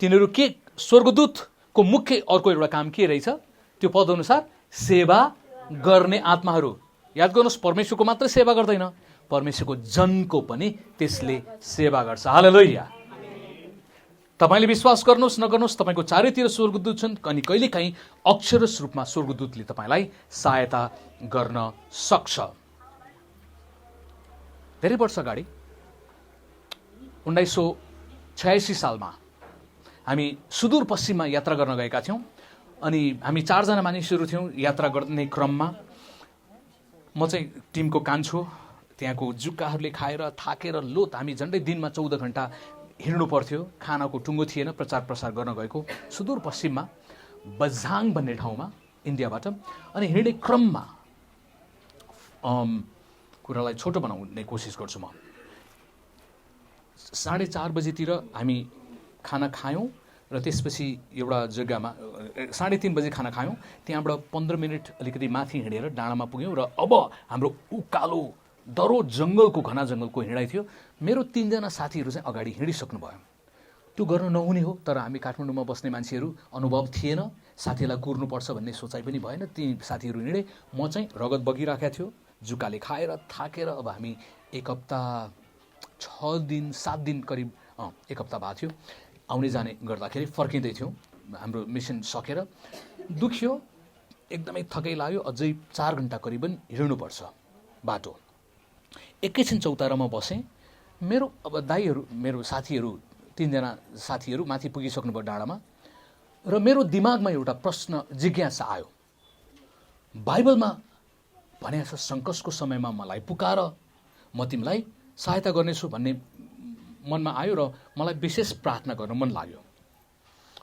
तिनीहरू के स्वर्गदूतको मुख्य अर्को एउटा काम के रहेछ? त्यो पद अनुसार सेवा गर्ने आत्माहरू। याद गर्नुहोस्, परमेश्वरको मात्र सेवा गर्दैन, परमेश्वरको जनको पनि त्यसले सेवा गर्छ। हालेलुया। तपाईँले विश्वास गर्नुहोस् नगर्नुहोस्, तपाईँको चारैतिर स्वर्गदूत छन्, अनि कहिलेकाहीँ अक्षरस रूपमा स्वर्गदूतले तपाईँलाई सहायता गर्न सक्छ। धेरै वर्ष अगाडि 1986 सालमा हामी सुदूरपश्चिममा यात्रा गर्न गएका थियौँ। अनि हामी 4 जना मानिसहरू थियौँ। यात्रा गर्ने क्रममा म चाहिँ टिमको कान्छो, त्यहाँको जुक्काहरूले खाएर थाकेर लोत हामी झन्डै दिनमा 14 घन्टा हिँड्नु पर्थ्यो। खानाको टुङ्गो थिएन। प्रचार प्रसार गर्न गएको सुदूरपश्चिममा बझाङ भन्ने ठाउँमा इन्डियाबाट। अनि हिँड्ने क्रममा कुरालाई छोटो बनाउने कोसिस गर्छु म। 4:30 बजीतिर हामी खाना खायौँ र त्यसपछि एउटा जग्गामा 3:30 बजे खाना खायौँ। त्यहाँबाट 15 मिनट अलिकति माथि हिँडेर डाँडामा पुग्यौँ र अब हाम्रो उकालो दरो जङ्गलको घना जङ्गलको हिँडाइ थियो। मेरो 3 जना साथीहरू चाहिँ अगाडि हिँडिसक्नु भयो। त्यो गर्न नहुने हो, तर हामी काठमाडौँमा बस्ने मान्छेहरू, अनुभव थिएन, साथीलाई कुर्नुपर्छ भन्ने सोचाइ पनि भएन। ती साथीहरू हिँडे, म चाहिँ रगत बगिरहेको थियो, जुकाले खाएर थाकेर। अब हामी 1 हप्ता 6 दिन 7 दिन करिब 1 हप्ता भएको थियो आउने जाने गर्दाखेरि। फर्किँदै थियौँ हाम्रो मिसन सकेर। दुख्यो, एकदमै थकै लाग्यो। अझै 4 घन्टा करिबन हिँड्नुपर्छ बाटो। एकैछिन चौतारामा बसेँ। मेरो अब दाइहरू, मेरो साथीहरू, 3 जना साथीहरू माथि पुगिसक्नुभयो डाँडामा। र मेरो दिमागमा एउटा प्रश्न, जिज्ञासा आयो। बाइबलमा भनेको छ सङ्कटको समयमा मलाई पुकार, म तिमीलाई सहायता गर्नेछु भन्ने मनमा आयो र मलाई विशेष प्रार्थना गर्न मन लाग्यो।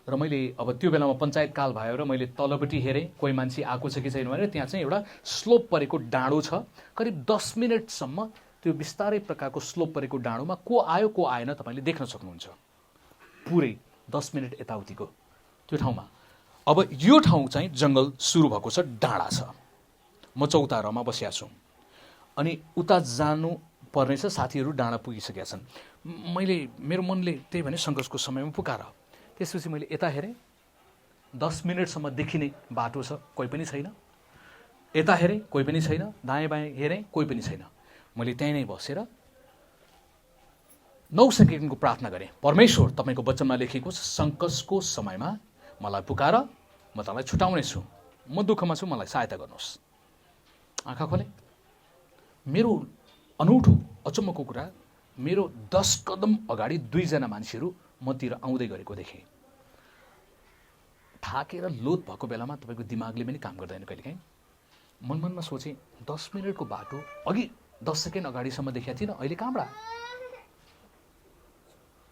र मैले अब त्यो बेलामा पञ्चायत काल भयो र मैले तलपट्टि हेरेँ कोही मान्छे आएको छ कि छैन भनेर। त्यहाँ चाहिँ एउटा स्लोप परेको डाँडो छ। करिब 10 मिनटसम्म त्यो बिस्तारै प्रकारको स्लोप परेको डाँडोमा को आयो को आएन तपाईँले देख्न सक्नुहुन्छ। पुरै 10 मिनट यताउतिको त्यो ठाउँमा। अब यो ठाउँ चाहिँ जङ्गल सुरु भएको छ, डाँडा छ। म चौतारामा बसिया छु। अनि उता जानु पर्ने छ, साथीहरू डाँडा पुगिसकेका छन्। मेरो मनले त्यही भने सङ्कटको समयमा पुकार। त्यसपछि मैले यता हेरेँ, 10 मिनटसम्म देखिने बाटो छ, कोही पनि छैन। यता हेरेँ, कोही पनि छैन। दायाँ बायाँ हेरेँ, कोही पनि छैन। मैले त्यहीँ नै बसेर 9 सेकेन्डको प्रार्थना गरेँ। परमेश्वर, तपाईँको वचनमा लेखेको सङ्कटको समयमा मलाई पुकार, म तपाईँलाई छुटाउनेछु। म दुःखमा छु, मलाई सहायता गर्नुहोस्। आँखा खोले। मेरो अनौठो अचम्मको कुरा, मेरो 10 कदम अगाडि 2 जना मान्छेहरू मतिर आउँदै गरेको देखेँ। थाकेर लोत भएको बेलामा तपाईँको दिमागले पनि काम गर्दैन कहिलेकाहीँ। मनमा सोचेँ 10 मिनटको बाटो अघि 10 सेकेन्ड अगाडिसम्म देखेको थिइनँ, अहिले कहाँबाट?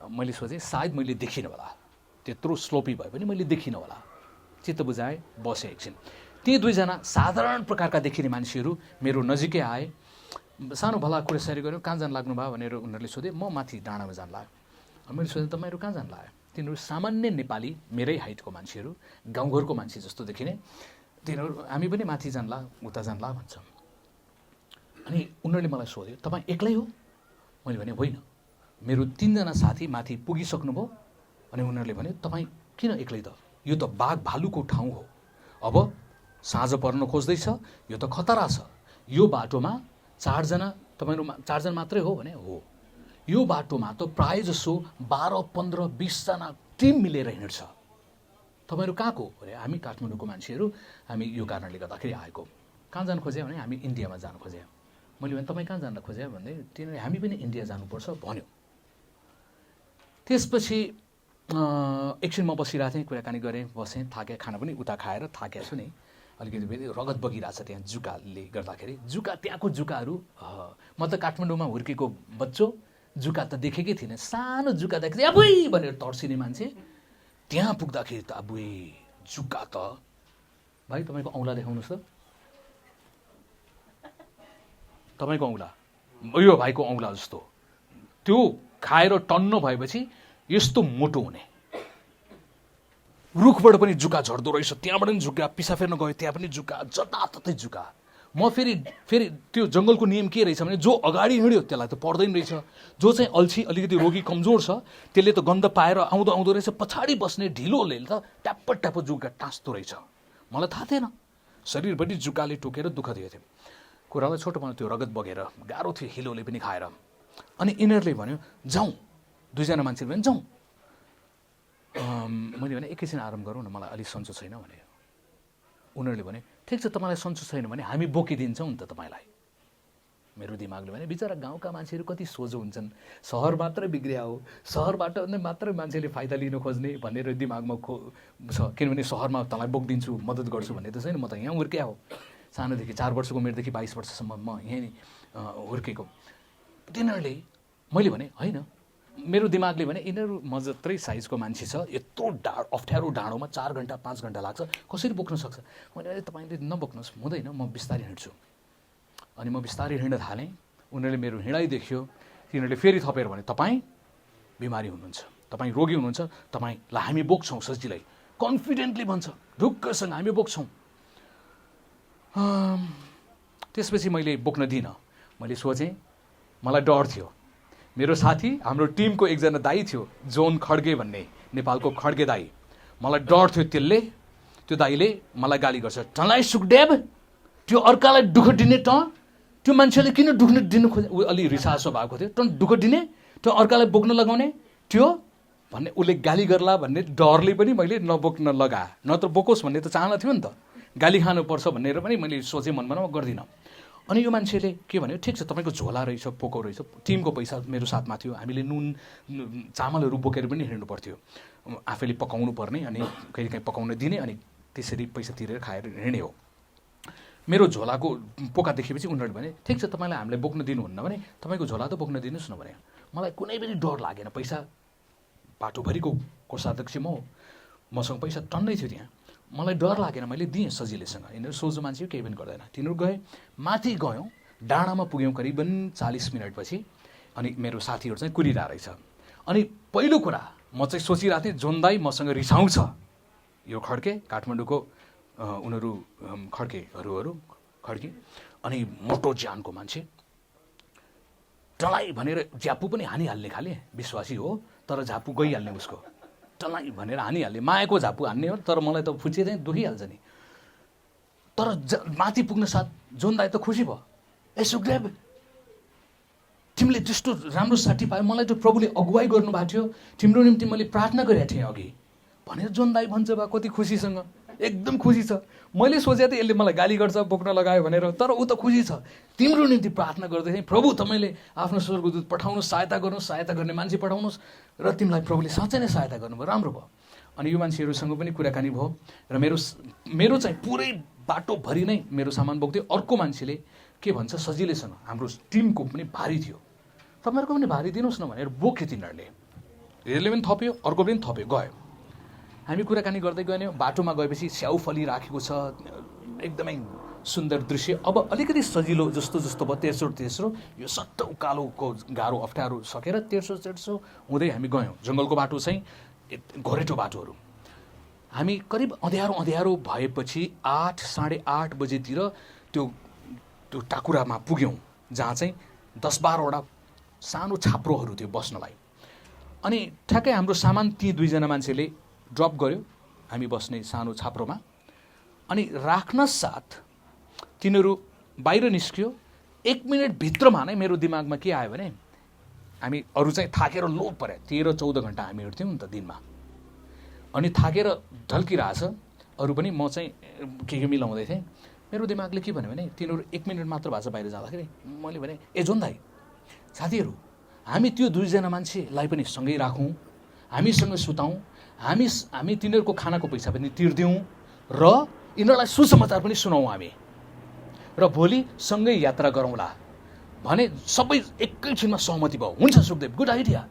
मैले सोचेँ सायद मैले देखिनँ होला, त्यत्रो स्लोपी भए पनि मैले देखिनँ होला। चित्त बुझाएँ, बसेँ एकछिन। ती 2 जना साधारण प्रकारका देखिने मान्छेहरू मेरो नजिकै आए। सानो भला कुरासरी गऱ्यो। कहाँ जान लाग्नु भयो भनेर उनीहरूले सोधे। म माथि डाँडामा जान लाग्यो। मैले सोधेँ तपाईँहरू कहाँ जान लाग्यो? तिनीहरू सामान्य नेपाली मेरै हाइटको मान्छेहरू, गाउँघरको मान्छे जस्तो देखिने। तिनीहरू हामी पनि माथि जान्ला उता जान्ला भन्छ। अनि उनीहरूले मलाई सोध्यो, तपाईँ एक्लै हो? मैले भने होइन, मेरो 3 जना साथी माथि पुगिसक्नुभयो। अनि उनीहरूले भने तपाईँ किन एक्लै त? यो त बाघ भालुको ठाउँ हो, अब साँझ पर्न खोज्दैछ, यो त खतरा छ। यो बाटोमा 4 जना, तपाईँहरू 4 जना मात्रै हो भने हो। यो बाटोमा त प्राय जसो 12, 15, 20 जना टिम मिलेर हिँड्छ। तपाईँहरू कहाँको? भने हामी काठमाडौँको मान्छेहरू, हामी यो कारणले गर्दाखेरि आएको। कहाँ जानु खोज्यो भने हामी इन्डियामा जानु खोज्यो। मैले भने तपाईँ कहाँ जान खोज्यो भन्दै तिनीहरूले हामी पनि इन्डिया जानुपर्छ भन्यो। त्यसपछि एकछिन म बसिरहेको थिएँ, कुराकानी गरेँ, बसेँ, थाकेँ, खाना पनि उता खाएर थाकेको छु नि, अलिकति फेरि रगत बगिरहेछ त्यहाँ जुकाले गर्दाखेरि। जुका, त्यहाँको जुकाहरू, म त काठमाडौँमा हुर्केको बच्चो, जुका त देखेकै थिइनँ। सानो जुका देखेको थिएँ, अबुई भनेर तर्सिने मान्छे। त्यहाँ पुग्दाखेरि त अबुई जुका त, भाइ तपाईँको औँला देखाउनुहोस् त, तपाईँको औँला, यो भाइको औँला जस्तो। त्यो खाएर टन्न भएपछि यस्तो मोटो हुने। रुखबाट पनि जुका झर्दो रहेछ, त्यहाँबाट पनि जुका, पिसा फेर्न गयो त्यहाँ पनि जुका, जताततै जुका। म फेरि त्यो जङ्गलको नियम के रहेछ भने जो अगाडि हिँड्यो त्यसलाई त पर्दैन रहेछ, जो चाहिँ अल्छी, अलिकति रोगी कमजोर छ त्यसले त गन्ध पाएर आउँदो रहेछ, पछाडि बस्ने ढिलोले त ट्याप्प ट्याप्प जुका टाँस्दो रहेछ। मलाई थाहा थिएन, शरीरभरि जुकाले टोकेर दुःख दिएको थियो। कुरालाई छोटो बनाउ, त्यो रगत बगेर गाह्रो थियो, हिलोले पनि खाएर। अनि यिनीहरूले भन्यो जाउँ, 2 जना मान्छेले भने जाउँ। मैले भने एकैछिन आराम गरौँ न, मलाई अलिक सन्चो छैन भने। उनीहरूले भने ठिक छ, तपाईँलाई सन्चो छैन भने हामी बोकिदिन्छौँ नि त तपाईँलाई। मेरो दिमागले भने बिचरा गाउँका मान्छेहरू कति सोझो हुन्छन्, सहर मात्रै बिग्रिया हो, सहरबाट मात्रै मान्छेले फाइदा लिन खोज्ने भनेर दिमागमा छ। किनभने सहरमा तँलाई बोकिदिन्छु, मद्दत गर्छु भन्ने त छैन। म त यहाँ हुर्किया हो, सानोदेखि 4 वर्षको उमेरदेखि 22 वर्षसम्म म यहीँ हुर्केको। तिनीहरूले, मैले भने होइन, मेरो दिमागले भने यिनीहरू म जत्रै साइजको मान्छे छ, यत्रो अप्ठ्यारो डाँडोमा 4 घन्टा 5 घन्टा लाग्छ, कसरी बोक्न सक्छ? मैले तपाईँले नबोक्नुहोस्, हुँदैन, म बिस्तारै हिँड्छु। अनि म बिस्तारै हिँड्न थालेँ। उनीहरूले मेरो हिँडाइ देख्यो, तिनीहरूले फेरि थपेर भने तपाईँ बिमारी हुनुहुन्छ, तपाईँ रोगी हुनुहुन्छ, तपाईँलाई हामी बोक्छौँ सजिलै, कन्फिडेन्टली भन्छ, ढुक्कसँग हामी बोक्छौँ। त्यसपछि मैले बोक्न दिइनँ। मैले सोचेँ, मलाई डर थियो। मेरो साथी, हाम्रो टिमको एकजना दाई थियो, जोन खड्गे भन्ने, नेपालको खड्गे दाई। मलाई डर थियो त्यो दाईले मलाई गाली गर्छ, तँलाई सुखदेव, त्यो अर्कालाई दुःख दिने त, त्यो मान्छेले किन दुःख दिनु खोजे? ऊ अलि रिसासो भएको थियो, तँ दुःख दिने, त्यो अर्कालाई बोक्न लगाउने त्यो भन्ने, उसले गाली गर्ला भन्ने डरले पनि मैले नबोक्न लगाएँ। नत्र बोकोस् भन्ने त चाहना थियो नि त, गाली खानुपर्छ भनेर पनि मैले सोचेँ मनमा, म गर्दिनँ। अनि यो मान्छेले के भन्यो, ठिक छ तपाईँको झोला रहेछ, पोको रहेछ, टिमको पैसा मेरो साथमा थियो, हामीले नुन चामलहरू बोकेर पनि हिँड्नु पर्थ्यो, आफैले पकाउनु पर्ने, अनि कहिले काहीँ पकाउन दिने, अनि त्यसरी पैसा तिरेर खाएर हिँड्ने हो। मेरो झोलाको पोका देखेपछि उनीहरूले भने ठिक छ तपाईँलाई हामीले बोक्न दिनुहुन्न भने तपाईँको झोला त बोक्न दिनुहोस् न भने। मलाई कुनै पनि डर लागेन, पैसा बाटोभरिको कोषाध्यक्ष म हो, मसँग पैसा टन्नै थियो त्यहाँ, मलाई डर लागेन, मैले दिएँ सजिलैसँग। यिनीहरू सोझो मान्छे केही पनि गर्दैन। तिनीहरू गए, माथि गयौँ, डाँडामा पुग्यौँ करिबन 40 मिनटपछि। अनि मेरो साथीहरू चाहिँ कुरिरहेको रहेछ। अनि पहिलो कुरा म चाहिँ सोचिरहेको थिएँ, जोन दाई मसँग रिसाउँछ, यो खड्के काठमाडौँको उनीहरू खड्के, अनि मोटो ज्यानको मान्छे, टलाई भनेर झ्यापु पनि हानिहाल्ने खाले विश्वासी हो, तर झापु गइहाल्ने उसको, टलाई भनेर हानिहाल्ने, मायाको झापु हान्ने हो, तर मलाई त फुचिँदै दुखिहाल्छ नि। तर माथि पुग्न साथ जोन दाई त खुसी भयो, ए सुखदेव तिमीले त्यस्तो राम्रो साथी पायो, मलाई त प्रभुले अगुवाई गर्नुभएको थियो, तिम्रो निम्ति मैले प्रार्थना गरेको थिएँ अघि भनेर जोन दाई भन्छ बा, कति खुसीसँग, एकदम खुसी छ। मैले सोचेको थिएँ यसले मलाई गाली गर्छ बोक्न लगायो भनेर, तर ऊ त खुसी छ, तिम्रो निम्ति प्रार्थना गर्दै थिएँ, प्रभु तपाईँले आफ्नो स्वर्गदूत पठाउनुहोस्, सहायता गर्नुहोस्, सहायता गर्ने मान्छे पठाउनुहोस्, र तिमीलाई प्रभुले साँच्चै नै सहायता गर्नुभयो, राम्रो भयो। अनि यो मान्छेहरूसँग पनि कुराकानी भयो, र मेरो चाहिँ पुरै बाटोभरि नै मेरो सामान बोक्थ्यो। अर्को मान्छेले के भन्छ सजिलैसँग, हाम्रो टिमको पनि भारी थियो, तपाईँहरूको पनि भारी दिनुहोस् न भनेर बोक्यो तिनीहरूले, यसले पनि थप्यो, अर्को पनि थप्यो, गयो। हामी कुराकानी गर्दै गयौँ। बाटोमा गएपछि स्याउ फलिराखेको छ, एकदमै सुन्दर दृश्य। अब अलिकति सजिलो जस्तो भयो, तेस्रो यो सट्ट उकालोको गाह्रो अप्ठ्यारो सकेर तेर्सो हुँदै हामी गयौँ। जङ्गलको बाटो चाहिँ घोरेटो बाटोहरू। हामी करिब अँध्यारो भएपछि 8 साढे 8 बजेतिर त्यो टाकुरामा पुग्यौँ, जहाँ चाहिँ 10-12वटा सानो छाप्रोहरू थियो बस्नलाई। अनि ठ्याक्कै हाम्रो सामान ती 2जना मान्छेले ड्रप गर्यो हामी बस्ने सानो छाप्रोमा। अनि राख्न साथ तिनीहरू बाहिर निस्कियो। 1 मिनट भित्रमा नै मेरो दिमागमा के आयो भने हामी अरू चाहिँ थाकेर लोड पर्यो। 13-14 घन्टा हामी हिँड्थ्यौँ नि त दिनमा। अनि थाकेर ढल्किरहेछ, अरू पनि, म चाहिँ के मिलाउँदै थिएँ। मेरो दिमागले के भन्यो भने तिनीहरू 1 मिनट मात्र भएको छ बाहिर जाँदाखेरि। मैले भने ए जोन दाइ, साथीहरू, हामी त्यो 2जना मान्छेलाई पनि सँगै राखौँ, हामीसँग सुताउँ, हामी तिनीहरूको खानाको पैसा पनि तिर्दिउँ र यिनीहरूलाई सुसमाचार पनि सुनाउँ हामी, र भोलि सँगै यात्रा गरौँला भने सबै एकैछिनमा सहमति भयो। हुन्छ सुखदेव, गुड आइडिया,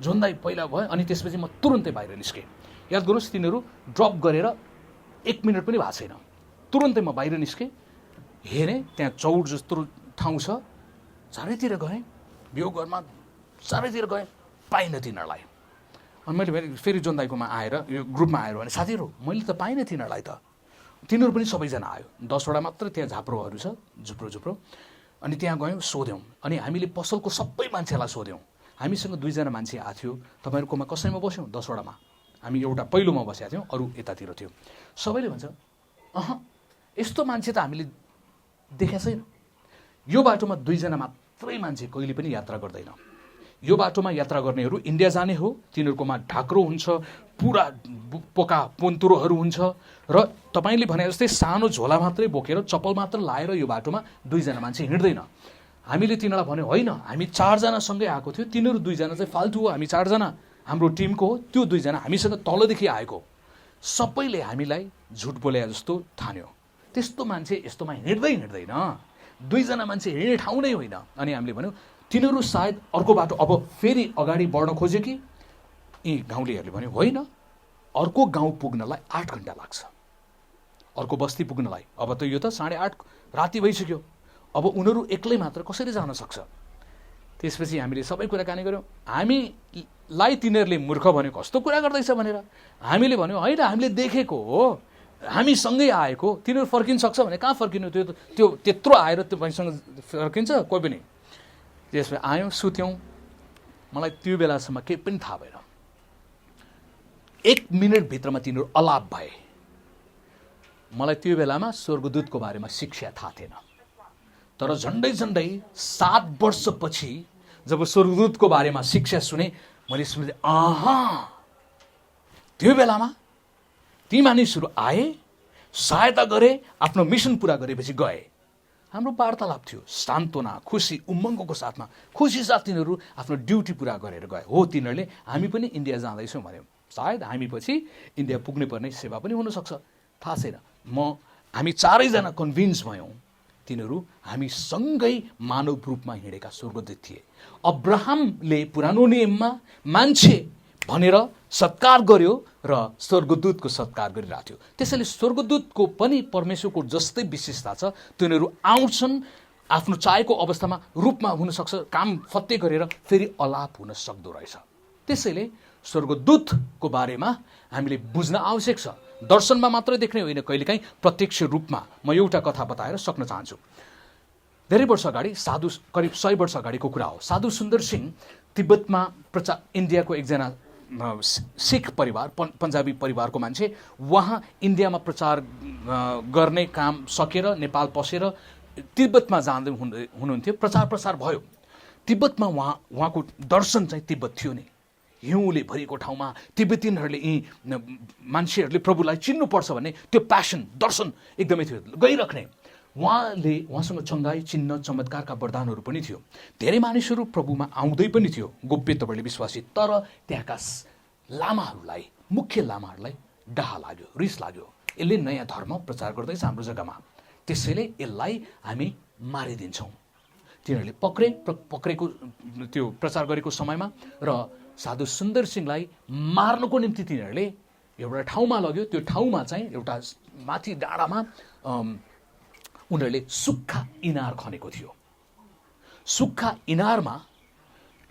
जोन दाइ पहिला भयो। अनि त्यसपछि म तुरुन्तै बाहिर निस्केँ। याद गर्नुहोस्, तिनीहरू ड्रप गरेर 1 मिनट पनि भएको छैन। तुरुन्तै म बाहिर निस्केँ, हेरेँ त्यहाँ चौर जस्तो ठाउँ छ, चारैतिर गएँ, भ्यू घरमा चारैतिर गएँ, पाइनँ तिनीहरूलाई। अनि मैले फेरि जोन दाइकोमा आएर यो ग्रुपमा आएर भने साथीहरू मैले त पाइनँ तिनीहरूलाई त। तिनीहरू पनि सबैजना आयो, 10वटा मात्र त्यहाँ झाप्रोहरू छ, झुप्रो। अनि त्यहाँ गयौँ, सोध्यौँ। अनि हामीले पसलको सबै मान्छेलाई सोध्यौँ। हामीसँग 2जना मान्छे आएको थियो, तपाईँहरूकोमा कसैमा बस्यौँ? 10वटामा। हामी एउटा पहिलोमा बसेका थियौँ, अरू यतातिर थियो। सबैले भन्छ यस्तो मान्छे त हामीले देखेको छैन। यो बाटोमा 2जना मात्रै मान्छे कहिले पनि यात्रा गर्दैन। यो बाटोमा यात्रा गर्नेहरू इन्डिया जाने हो, तिनीहरूकोमा ढाक्रो हुन्छ, पुरा पोका पोन्तुरोहरू हुन्छ, र तपाईँले भने जस्तै सानो झोला मात्रै बोकेर चप्पल मात्र लाएर यो बाटोमा 2जना मान्छे हिँड्दैन। हामीले तिनीहरूलाई भन्यो होइन, हामी 4जना सँगै आएको थियो, तिनीहरू 2जना चाहिँ फाल्तु हो, हामी 4जना हाम्रो टिमको हो, त्यो 2जना हामीसँग तलदेखि आएको। सबैले हामीलाई झुट बोले जस्तो ठान्यो। त्यस्तो मान्छे यस्तोमा हिँड्दैन, 2जना मान्छे हिँड्ने ठाउँ नै होइन। अनि हामीले भन्यौँ तिनीहरू सायद अर्को बाटो अब फेरि अगाडि बढ्न खोज्यो कि। यी गाउँलेहरूले भन्यो होइन, अर्को गाउँ पुग्नलाई 8 घन्टा लाग्छ, अर्को बस्ती पुग्नलाई। अब त यो त 8:30 राति भइसक्यो, अब उनीहरू एक्लै मात्र कसरी जान सक्छ? त्यसपछि हामीले सबै कुराकानी गऱ्यौँ। हामीलाई तिनीहरूले मूर्ख भन्यो, कस्तो कुरा गर्दैछ भनेर। हामीले भन्यो होइन, हामीले देखेको हो, हामी सँगै आएको, तिनीहरू फर्किन सक्छ भने कहाँ फर्किनु? त्यो त्यत्रो आएर तपाईँसँग फर्किन्छ कोही पनि? त्यसपछि आयौँ, सुत्यौँ। मलाई त्यो बेलासम्म केही पनि थाहा भएन। 1 मिनटभित्रमा तिनीहरू अलाप भए। मलाई त्यो बेलामा स्वर्गदूतको बारेमा शिक्षा थाहा थिएन, तर झन्डै 7 वर्षपछि जब स्वर्गदूतको बारेमा शिक्षा सुने, मैले सुने त्यो बेलामा ती मानिसहरू आए, सहायता गरे, आफ्नो मिसन पुरा गरेपछि गए। हाम्रो वार्तालाप थियो सान्त्वना, खुसी, उमङ्गको साथमा। खुसी साथ तिनीहरू आफ्नो ड्युटी पुरा गरेर गए। हो, तिनीहरूले हामी पनि इन्डिया जाँदैछौँ भन्यो। सायद हामी पछि इन्डिया पुग्ने पर्ने सेवा पनि हुनसक्छ, थाहा छैन। हामी 4जना कन्भिन्स भयौँ तिनीहरू हामी सँगै मानव रूपमा हिँडेका स्वर्गदूत थिए। अब्राहमले पुरानो नियममा मान्छे भनेर सत्कार गर्यो र स्वर्गदूतको सत्कार गरिरहेको थियो। त्यसैले स्वर्गदूतको पनि परमेश्वरको जस्तै विशेषता छ। तिनीहरू आउँछन्, आफ्नो चाहेको अवस्थामा रूपमा हुनसक्छ, काम फत्ते गरेर फेरि अलाप हुन सक्दो रहेछ। त्यसैले स्वर्गदूतको बारेमा हामीले बुझ्न आवश्यक छ। दर्शनमा मात्रै देख्ने होइन, कहिलेकाहीँ प्रत्यक्ष रूपमा। म एउटा कथा बताएर सक्न चाहन्छु। धेरै वर्ष अगाडि, करिब 100 वर्ष अगाडिको कुरा हो। साधु सुन्दर सिंह तिब्बतमा इन्डियाको एकजना सिख परिवार, पन्जाबी परिवारको मान्छे, उहाँ इन्डियामा प्रचार गर्ने काम सकेर नेपाल पसेर तिब्बतमा जाँदै हुनुहुन्थ्यो। प्रसार भयो तिब्बतमा। उहाँको दर्शन चाहिँ तिब्बत थियो नि, हिउँले भरिएको ठाउँमा तिब्बतीहरूले यी मान्छेहरूले प्रभुलाई चिन्नुपर्छ भन्ने त्यो प्यासन, दर्शन एकदमै थियो, गइराख्ने। उहाँसँग चङ्गाई, चिन्ह, चमत्कारका वरदानहरू पनि थियो। धेरै मानिसहरू प्रभुमा आउँदै पनि थियो, गोप्य तपाईँले विश्वासी। तर त्यहाँका लामाहरूलाई, मुख्य लामाहरूलाई डाहा लाग्यो, रिस लाग्यो, यसले नयाँ धर्म प्रचार गर्दैछ हाम्रो जग्गामा, त्यसैले यसलाई हामी मारिदिन्छौँ। तिनीहरूले पक्रेको त्यो प्रचार गरेको समयमा र साधु सुन्दर सिंहलाई मार्नको निम्ति तिनीहरूले एउटा ठाउँमा लग्यो। त्यो ठाउँमा चाहिँ एउटा माथि डाँडामा उनीहरूले सुक्खा इनार खनेको थियो। सुक्खा इनारमा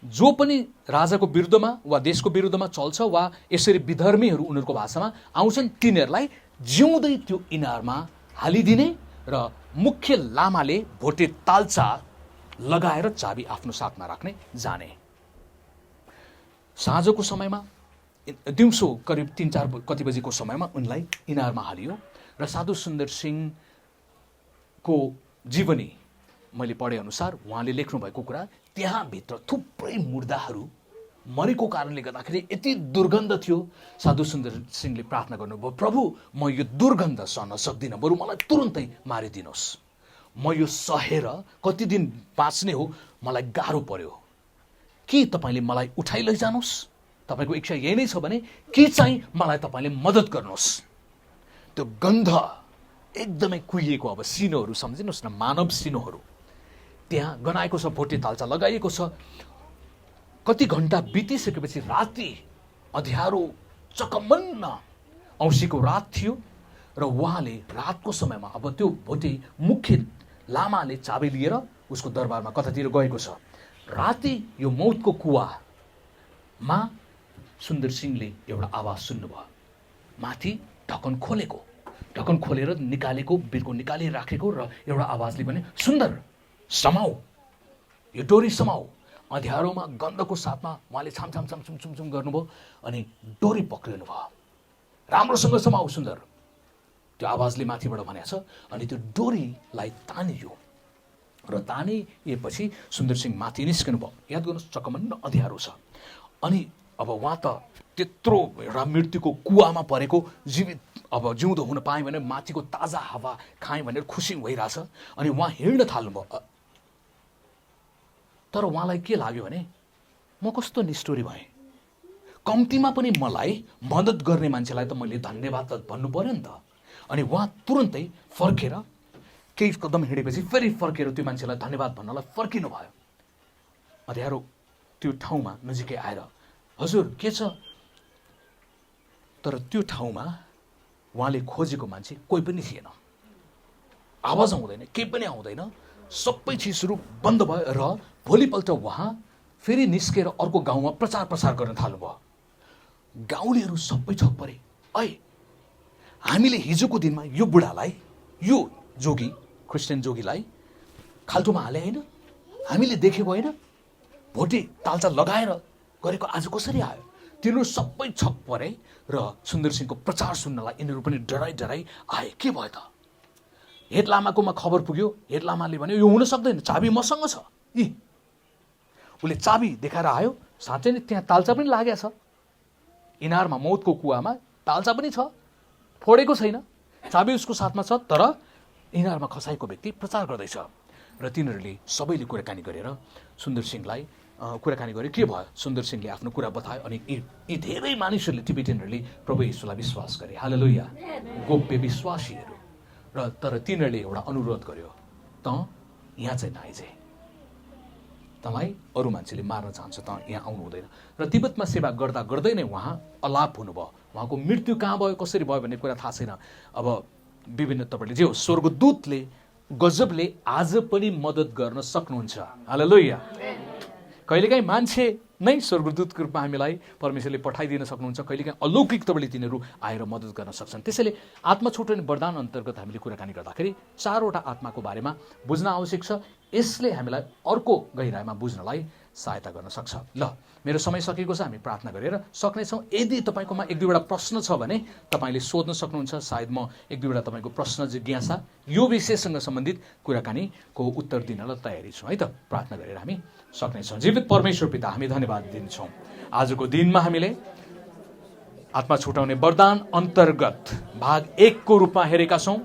जो पनि राजाको विरुद्धमा वा देशको विरुद्धमा चल्छ वा यसरी विधर्मीहरू उनीहरूको भाषामा आउँछन् तिनीहरूलाई जिउँदै त्यो इनारमा हालिदिने र मुख्य लामाले भोटे ताल्चा लगाएर चाबी आफ्नो साथमा राख्ने जाने। साँझको समयमा दिउँसो करिब 3-4 कति बजेको समयमा उनलाई इनारमा हालियो र साधु सुन्दर सिंहको जीवनी मैले पढे अनुसार उहाँले लेख्नु भएको कुरा त्यहाँभित्र थुप्रै मुर्दाहरू मरेको कारणले गर्दाखेरि यति दुर्गन्ध थियो। साधु सुन्दर सिंहले प्रार्थना गर्नुभयो, प्रभु म यो दुर्गन्ध सहन सक्दिनँ, बरु मलाई तुरुन्तै मारिदिनुहोस्, म यो सहेर कति दिन बाँच्ने हो, मलाई गाह्रो पर्यो, के तपाईँले मलाई उठाइ लैजानुहोस्, तपाईँको इच्छा यही नै छ भने के चाहिँ मलाई तपाईँले मद्दत गर्नुहोस्। त्यो गन्ध एकदमै कुहिएको, अब सिनोहरू सम्झिनुहोस् न, मानव सिनोहरू त्यहाँ गनाएको छ, भोटे ताल्चा लगाइएको छ। कति घन्टा बितिसकेपछि राति अँध्यारो चकमन्न औँसीको रात थियो र उहाँले रातको समयमा अब त्यो भोटे मुख्य लामाले चाबी लिएर उसको दरबारमा कतातिर गएको छ। राति यो मौतको कुवामा सुन्दर सिंहले एउटा आवाज सुन्नुभयो, माथि ढक्कन खोलेको, ढक्कन खोलेर निकालेको, बिर्को निकालिराखेको र एउटा आवाजले भने, सुन्दर समाऊ, यो डोरी समाऊ। अँध्यारोमा गन्धको साथमा उहाँले छाम छुम गर्नुभयो अनि डोरी पक्रिनु भयो, राम्रोसँग समाऊ सुन्दर, त्यो आवाजले माथिबाट भनेको छ। अनि त्यो डोरीलाई तानियो र तानिएपछि सुन्दर सिंह माथि निस्कनु भयो। याद गर्नुहोस्, चकमन्न अँध्यारो छ अनि अब उहाँ त त्यत्रो एउटा मृत्युको कुवामा परेको, जीवित अब जिउँदो हुन पाएँ भने माथिको ताजा हावा खाएँ भनेर खुसी भइरहेछ अनि उहाँ हिँड्न थाल्नुभयो। तर उहाँलाई के लाग्यो भने म कस्तो निष्ठुरी भएँ, कम्तीमा पनि मलाई मद्दत गर्ने मान्छेलाई त मैले धन्यवाद त भन्नु पर्यो नि त। अनि उहाँ तुरन्तै फर्केर केही कदम हिँडेपछि फेरि फर्केर त्यो मान्छेलाई धन्यवाद भन्नलाई फर्किनु भयो। अँध्यारो त्यो ठाउँमा नजिकै आएर, हजुर के छ? तर त्यो ठाउँमा उहाँले खोजेको मान्छे कोही पनि थिएन, आवाज आउँदैन, केही पनि आउँदैन, सबै चिजहरू बन्द भयो। र भोलिपल्ट उहाँ फेरि निस्केर अर्को गाउँमा प्रचार गर्न थाल्नुभयो। गाउँलेहरू सबै छक परे, ऐ हामीले हिजोको दिनमा यो बुढालाई, यो जोगी, क्रिस्चियन जोगीलाई खाल्टोमा हाले होइन, हामीले देखेको होइन, भोटे ताल्चा लगाएर गरेको आज कसरी आयो? तिनीहरू सबै छक परे र सुन्दर सिंहको प्रचार सुन्नलाई यिनीहरू पनि डराई आए। के भयो त? हेड लामाकोमा खबर पुग्यो। हेड लामाले भन्यो, यो हुन सक्दैन, चाबी मसँग छ। उसले चाबी देखाएर आयो, साँच्चै नै त्यहाँ ताल्चा पनि लागेको छ, इनारमा मौतको कुवामा ताल्चा पनि छ, फोडेको छैन, चाबी उसको साथमा छ, तर इनारमा खसाएको व्यक्ति प्रचार गर्दैछ। र तिनीहरूले सबैले कुराकानी गरेर सुन्दर सिंहलाई कुराकानी गरे। के भयो? सुन्दर सिंहले आफ्नो कुरा बतायो अनि यी धेरै मानिसहरूले, टिबेटियनहरूले प्रभु येशूलाई विश्वास गरे। हालेलुया, गोप्य विश्वासीहरू। र तर तिनीहरूले एउटा अनुरोध गर्यो, त यहाँ चाहिँ नआइजे, तँलाई अरू मान्छेले मार्न चाहन्छ, त यहाँ आउनु हुँदैन। र तिब्बतमा सेवा गर्दा गर्दै नै उहाँ अलाप हुनुभयो। उहाँको मृत्यु कहाँ भयो, कसरी भयो भन्ने कुरा थाहा छैन। अब विभिन्न तपाईँले जे हो, स्वर्गदूतले गजबले आज पनि मद्दत गर्न सक्नुहुन्छ। हालेलुया। कहिलेकाहीँ मान्छे नै स्वर्गदूतको रूपमा हामीलाई परमेश्वरले पठाइदिन सक्नुहुन्छ, कहिलेकाहीँ अलौकिक तपाईँले तिनीहरू आएर मद्दत गर्न सक्छन्। त्यसैले आत्मा छुट्याउने वरदान अन्तर्गत हामीले कुराकानी गर्दाखेरि 4वटा आत्माको बारेमा बुझ्न आवश्यक छ। यसले हामीलाई अर्को गहिराइमा बुझ्नलाई सहायता गर्न सक्छ। ल, मेरो समय सकिएको छ, हामी प्रार्थना गरेर सक्नेछौँ। यदि तपाईँकोमा 1-2वटा प्रश्न छ भने तपाईँले सोध्न सक्नुहुन्छ। सायद म 1-2वटा तपाईँको प्रश्न जिज्ञासा यो विषयसँग सम्बन्धित कुराकानीको उत्तर दिनलाई तयारी छु, है त। प्रार्थना गरेर हामी सक्नेछौँ। जीवित परमेश्वर पिता, हामी धन्यवाद दिन्छौँ आजको दिनमा हामीले आत्मा छुटाउने वरदान अन्तर्गत भाग 1 को रूपमा हेरेका छौँ।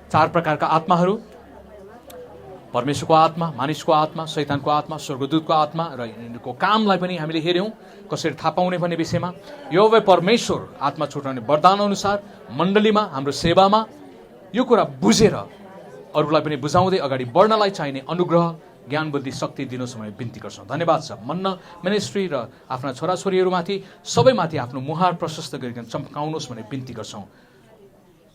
4 प्रकारका आत्माहरू, परमेश्वरको आत्मा, मानिसको आत्मा, शैतानको आत्मा, स्वर्गदूतको आत्मा र यिनीहरूको कामलाई पनि हामीले हेऱ्यौँ, कसरी थाहा पाउने भन्ने विषयमा। यहोवा परमेश्वर आत्मा छुटाउने वरदान अनुसार मण्डलीमा, हाम्रो सेवामा यो कुरा बुझेर अरूलाई पनि बुझाउँदै अगाडि बढ्नलाई चाहिने अनुग्रह, ज्ञान, बुद्धि, शक्ति दिनुहोस् भनेर बिन्ती गर्छौँ। धन्यवाद छ मन्न मिनिस्ट्री र आफ्ना छोराछोरीहरूमाथि, सबैमाथि आफ्नो मुहार प्रशस्त गरिकन चम्काउनुहोस् भनेर बिन्ती गर्छौँ।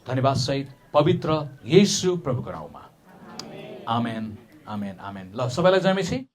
धन्यवाद सहित पवित्र येशू प्रभुको नाममा, आमेन, आमेन, आमेन। ल, सबैलाई जयमसी।